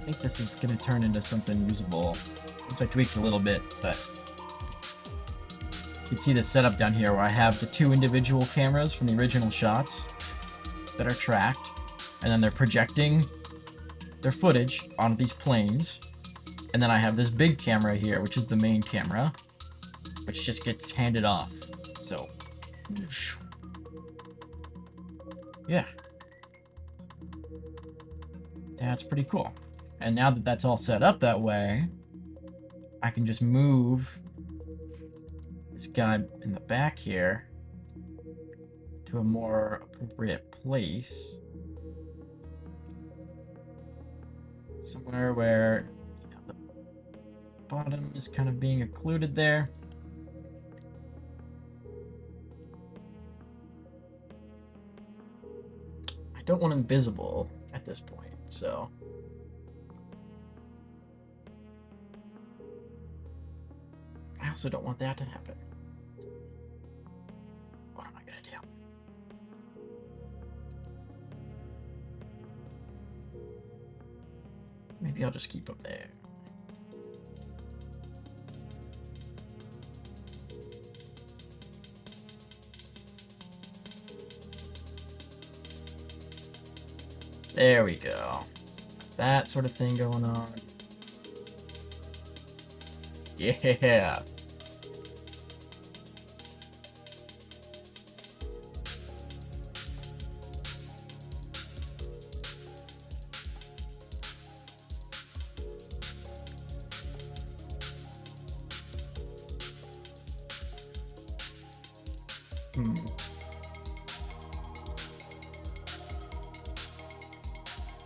think this is gonna turn into something usable once I tweak it a little bit, but you can see the setup down here where I have the two individual cameras from the original shots that are tracked, and then they're projecting their footage onto these planes. And then I have this big camera here, which is the main camera, which just gets handed off. So, yeah. That's pretty cool. And now that that's all set up that way, I can just move this guy in the back here to a more appropriate place. Somewhere where the bottom is kind of being occluded there. I don't want him visible at this point, so I also don't want that to happen. What am I gonna do? Maybe I'll just keep him there. There we go. That sort of thing going on. Yeah.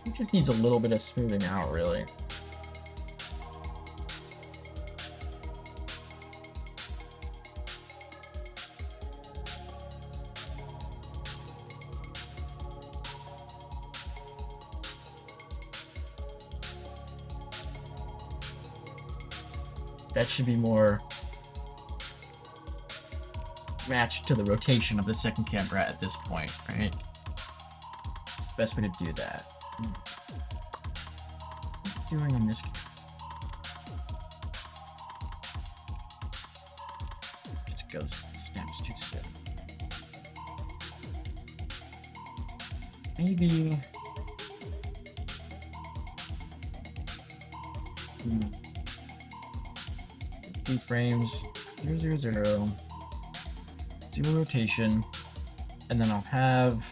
It just needs a little bit of smoothing out, really. That should be more matched to the rotation of the second camera at this point, right? It's the best way to do that. What am I doing on this camera? Just goes snaps too soon. Maybe. Keyframes 000, 0 rotation, and then I'll have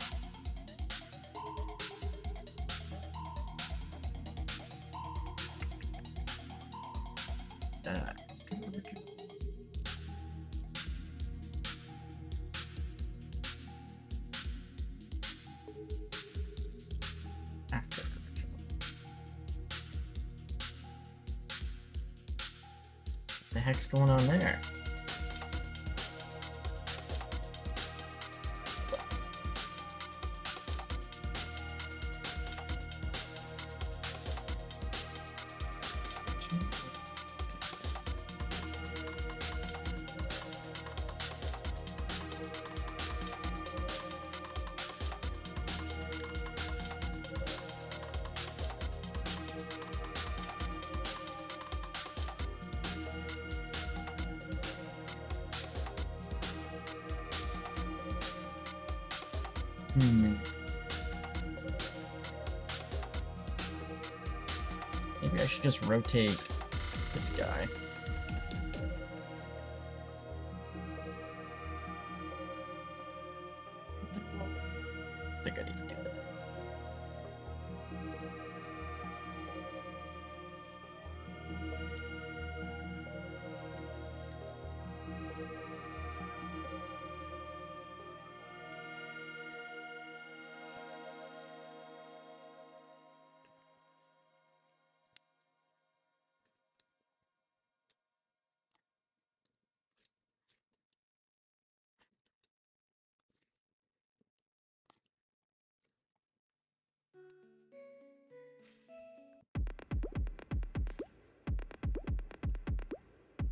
after. What the heck's going on there? Maybe I should just rotate this guy. I think I need to do that.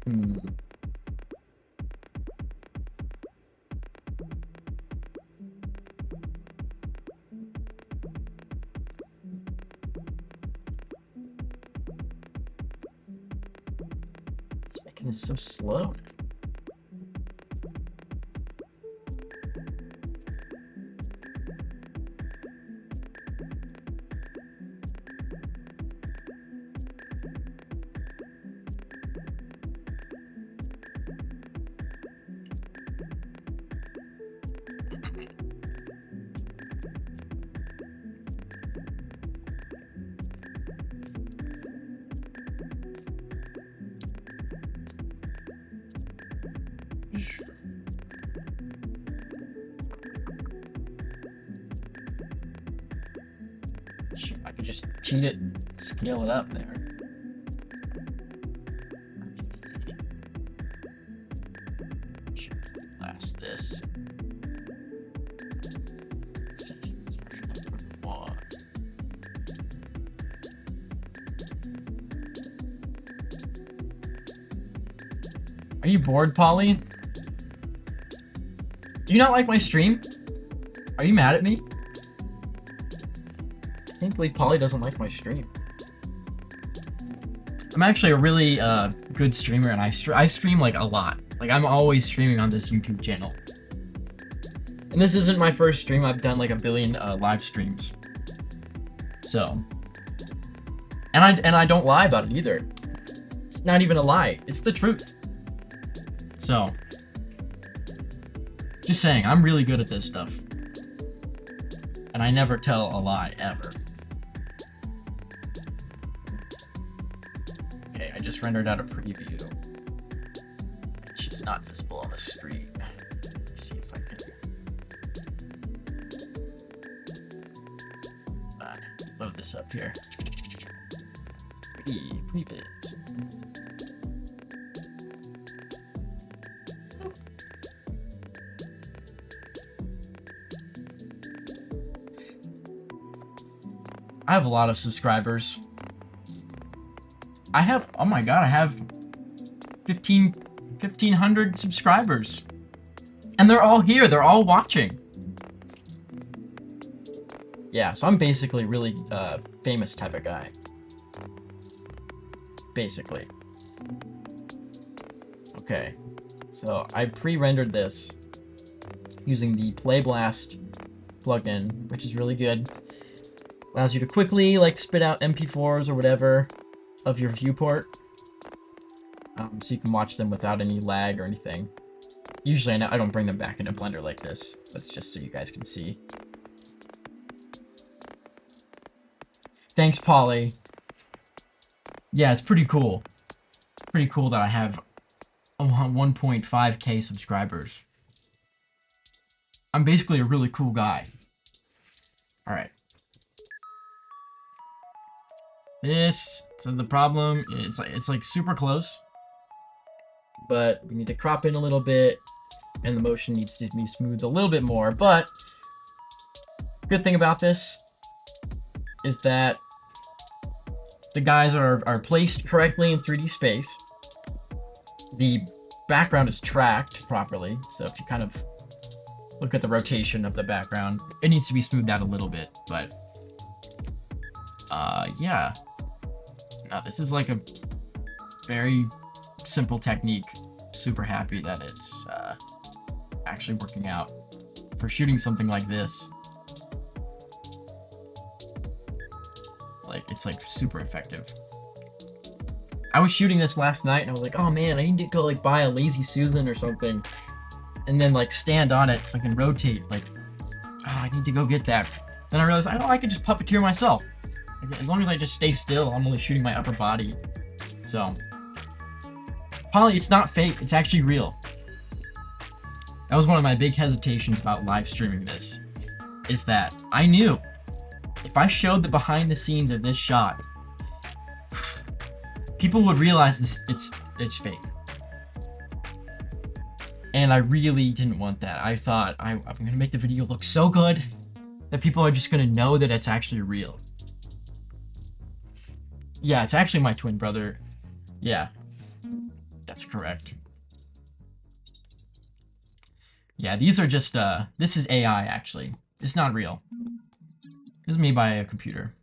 Hmm. It's making this so slow. Shoot, I could just cheat it and scale it up there. Should blast this. Settings, version of one. Are you bored, Polly? Do you not like my stream? Are you mad at me? I can't believe Polly doesn't like my stream. I'm actually a really good streamer, and I stream like a lot. Like, I'm always streaming on this YouTube channel. And this isn't my first stream. I've done like a billion live streams. So, and I don't lie about it either. It's not even a lie. It's the truth. So, just saying, I'm really good at this stuff. And I never tell a lie, ever. Okay, I just rendered out a preview. She's not visible on the stream. Let's see if I can load this up here. Previz. I have a lot of subscribers. I have, oh my god, I have 1,500 subscribers. And they're all here, they're all watching. Yeah, so I'm basically really famous type of guy. Basically. Okay, so I pre-rendered this using the Playblast plugin, which is really good. Allows you to quickly, like, spit out MP4s or whatever of your viewport. So you can watch them without any lag or anything. Usually I don't bring them back into Blender like this. That's just so you guys can see. Thanks, Polly. Yeah, it's pretty cool. Pretty cool that I have 1.5k subscribers. I'm basically a really cool guy. Alright. So the problem, it's like super close, but we need to crop in a little bit, and the motion needs to be smoothed a little bit more. But good thing about this is that the guys are placed correctly in 3D space. The background is tracked properly, so if you kind of look at the rotation of the background, it needs to be smoothed out a little bit, but yeah. Now, this is like a very simple technique. Super happy that it's actually working out for shooting something like this. Like, it's like super effective. I was shooting this last night and I was like, oh man, I need to go like buy a Lazy Susan or something and then like stand on it so I can rotate. Like, oh, I need to go get that. Then I realized, I can just puppeteer myself. As long as I just stay still, I'm only shooting my upper body. So, Polly, it's not fake, it's actually real. That was one of my big hesitations about live streaming this, is that I knew if I showed the behind the scenes of this shot, people would realize it's fake. And I really didn't want that. I thought I'm gonna make the video look so good that people are just gonna know that it's actually real. Yeah, it's actually my twin brother. Yeah. That's correct. Yeah, these are just, this is AI, actually. It's not real. This is made by a computer.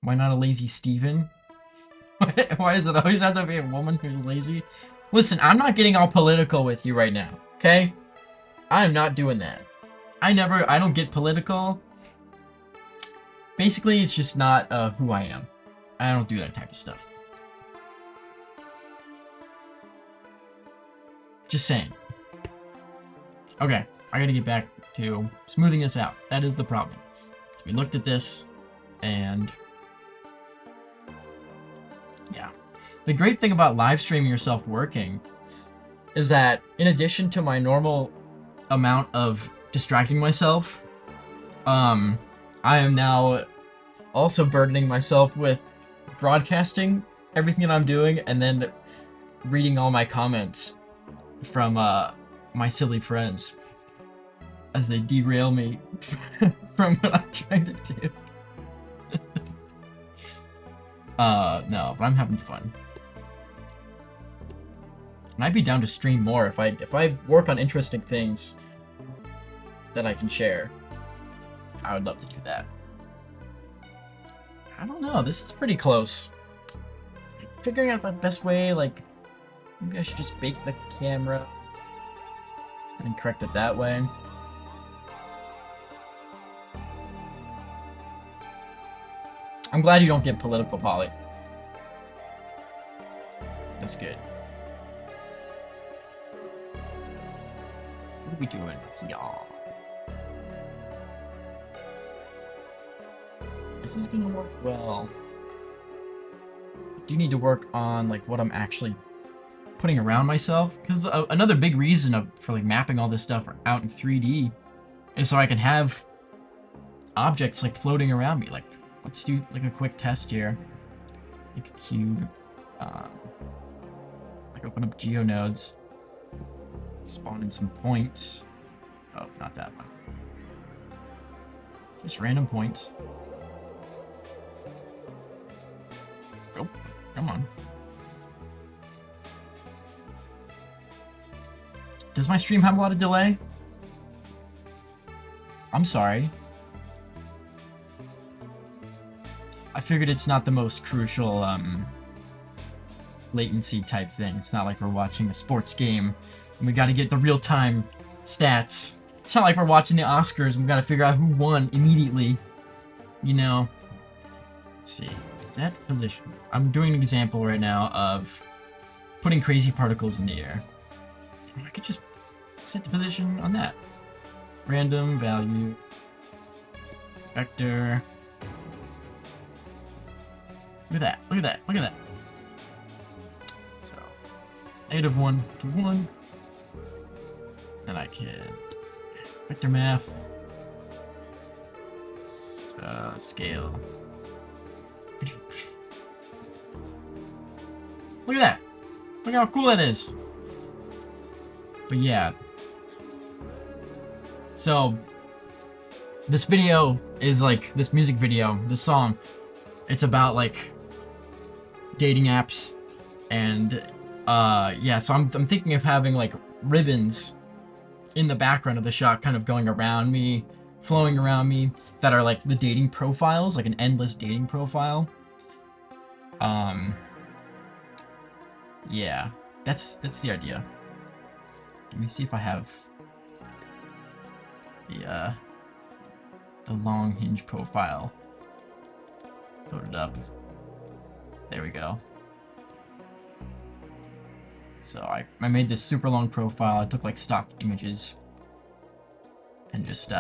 Why not a lazy Steven? Why does it always have to be a woman who's lazy? Listen, I'm not getting all political with you right now, okay? I am not doing that. I don't get political. Basically, it's just not who I am. I don't do that type of stuff. Just saying. Okay, I gotta get back to smoothing this out. That is the problem. So we looked at this, and yeah. The great thing about live streaming yourself working is that in addition to my normal amount of distracting myself, I am now also burdening myself with broadcasting everything that I'm doing and then reading all my comments from my silly friends as they derail me from what I'm trying to do. No, but I'm having fun. And I'd be down to stream more if I work on interesting things that I can share. I would love to do that. I don't know, this is pretty close. Figuring out the best way, like, maybe I should just bake the camera and correct it that way. I'm glad you don't get political, Polly. That's good. What are we doing? Y'all. This is gonna work well. I do need to work on like what I'm actually putting around myself, because another big reason for like mapping all this stuff out in 3D is so I can have objects like floating around me. Like, let's do like a quick test here. Make a cube. Like open up geonodes. Spawn in some points. Oh, not that one. Just random points. Go. Come on. Does my stream have a lot of delay? I'm sorry. I figured it's not the most crucial latency type thing. It's not like we're watching a sports game and we gotta get the real-time stats. It's not like we're watching the Oscars and we gotta figure out who won immediately. You know? Let's see. Set position. I'm doing an example right now of putting crazy particles in the air. I could just set the position on that. Random value. Vector. Look at that. Look at that. Look at that. So, -1 to 1. Then I can vector math. Scale. Look at that. Look how cool that is. But yeah. So, this video is like, this music video, this song, it's about like dating apps, and yeah, so I'm thinking of having like ribbons in the background of the shot kind of going around me, flowing around me, that are like the dating profiles, like an endless dating profile. Yeah, that's the idea. Let me see if I have the long hinge profile loaded up. There we go. So I made this super long profile. I took like stock images and just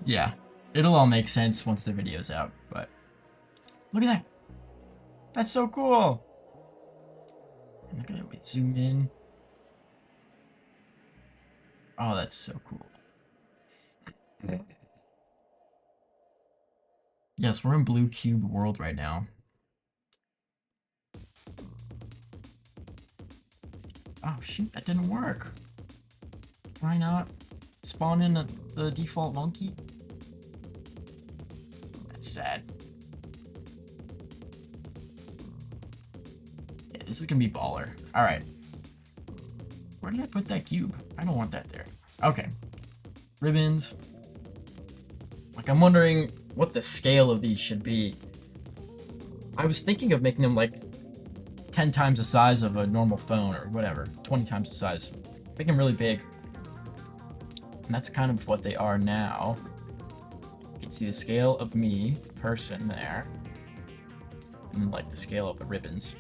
yeah, it'll all make sense once the video's out. But look at that. That's so cool. And look at that. Wait, zoom in. Oh, that's so cool. Yes, we're in Blue Cube world right now. Oh shoot, that didn't work. Why not spawn in the default monkey? That's sad. this is gonna be baller. All right. Where did I put that cube? I don't want that there. Okay. Ribbons. Like, I'm wondering what the scale of these should be. I was thinking of making them like 10 times the size of a normal phone or whatever. 20 times the size. Make them really big. And that's kind of what they are now. You can see the scale of me, person there. And then, like, the scale of the ribbons.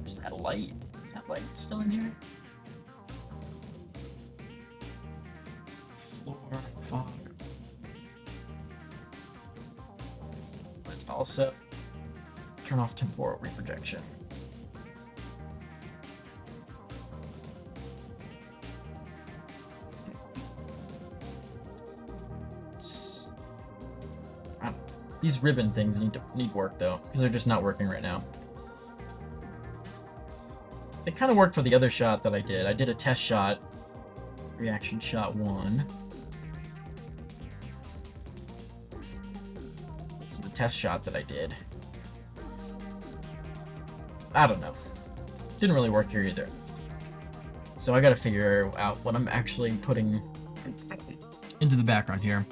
Is that light? Is that light still in here? Floor, fog. Let's also turn off temporal reprojection. These ribbon things need work though, because they're just not working right now. They kind of worked for the other shot that I did. I did a test shot, reaction shot 1. This is the test shot that I did. I don't know. Didn't really work here either. So I gotta figure out what I'm actually putting into the background here.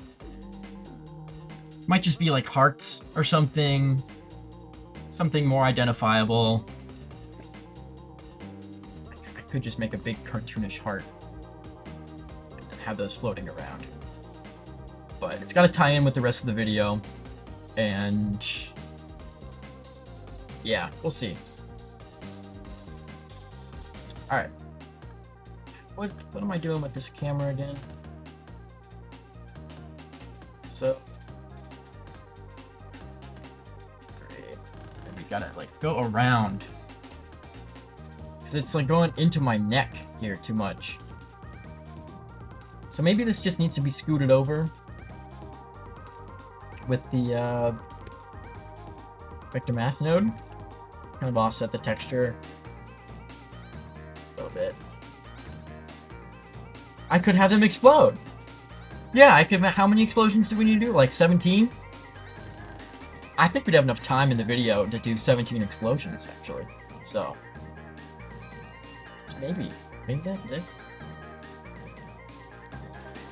Might just be like hearts or something. Something more identifiable. I could just make a big cartoonish heart and have those floating around. But it's got to tie in with the rest of the video. And yeah, we'll see. Alright. What am I doing with this camera again? So gotta like go around because it's like going into my neck here too much. So maybe this just needs to be scooted over with the vector math node, kind of offset the texture a little bit. I could have them explode. Yeah, I could. How many explosions do we need to do? Like 17? I think we'd have enough time in the video to do 17 explosions, actually. So, maybe that did.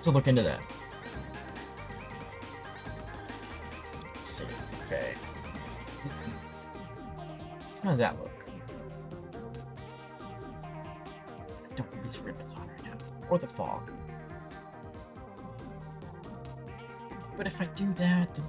So look into that. Let's see. Okay. How does that look? I don't have these ribbons on right now, or the fog. But if I do that, then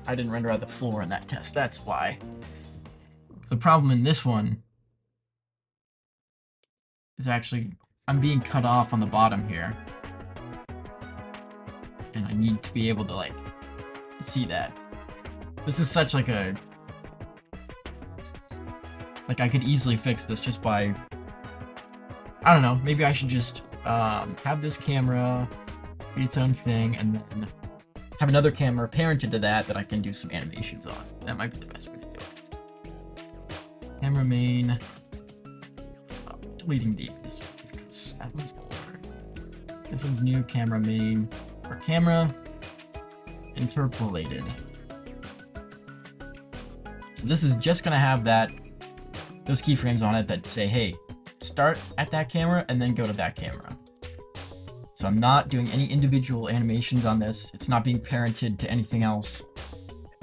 I didn't render out the floor in that test, that's why. The problem in this one is actually I'm being cut off on the bottom here. And I need to be able to like see that. This is such like a I could easily fix this just by, I don't know, maybe I should just have this camera be its own thing and then have another camera parented to that I can do some animations on. That might be the best way to do it. Camera main. So I'm deleting this one because that one's older. This one's new, camera main. Or camera interpolated. So this is just gonna have those keyframes on it that say, hey, start at that camera and then go to that camera. So I'm not doing any individual animations on this. It's not being parented to anything else.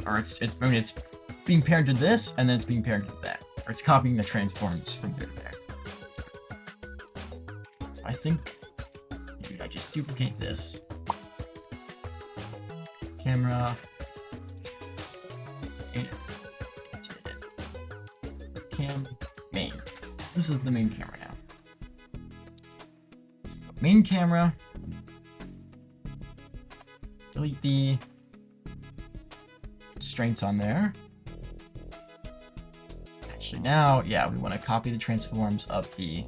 Or it's being parented to this, and then it's being parented to that. Or it's copying the transforms from here to there. So I think maybe I just duplicate this. Camera. And cam main. This is the main camera now. Main camera. Delete the constraints on there. Actually, now, yeah, we want to copy the transforms of the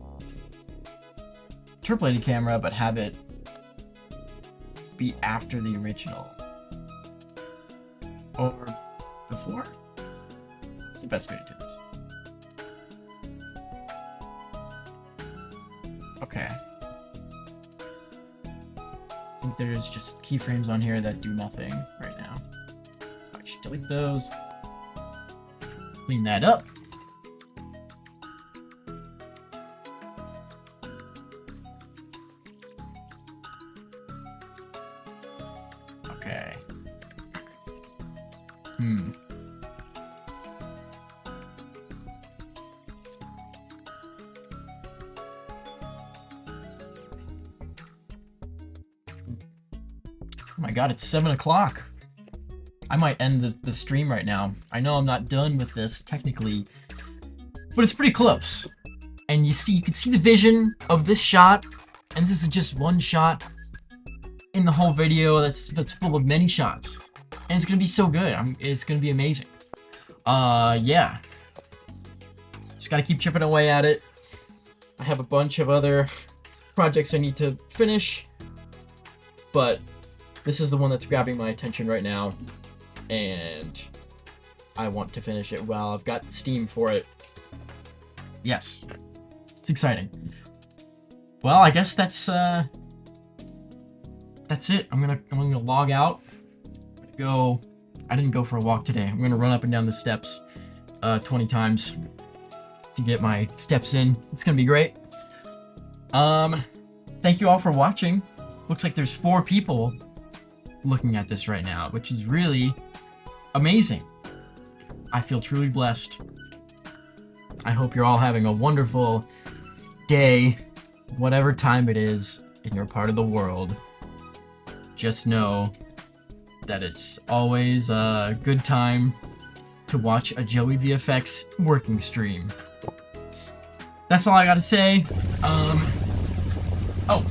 interpolated camera, but have it be after the original. Or before? What's the best way to do this? Okay. I think there's just keyframes on here that do nothing right now. So I should delete those. Clean that up. Okay. Oh my god, it's 7 o'clock. I might end the stream right now. I know I'm not done with this, technically, but it's pretty close. And you can see the vision of this shot, and this is just one shot in the whole video that's full of many shots. And it's gonna be so good. It's gonna be amazing. Yeah. Just gotta keep chipping away at it. I have a bunch of other projects I need to finish, but this is the one that's grabbing my attention right now, and I want to finish it well. I've got Steam for it. Yes. It's exciting. Well, I guess that's it. I'm gonna log out. I didn't go for a walk today. I'm gonna run up and down the steps 20 times to get my steps in. It's gonna be great. Thank you all for watching. Looks like there's 4 people looking at this right now, which is really amazing. I feel truly blessed. I hope you're all having a wonderful day, whatever time it is in your part of the world. Just know that it's always a good time to watch a JoeyVFX working stream. That's all I gotta say. Oh,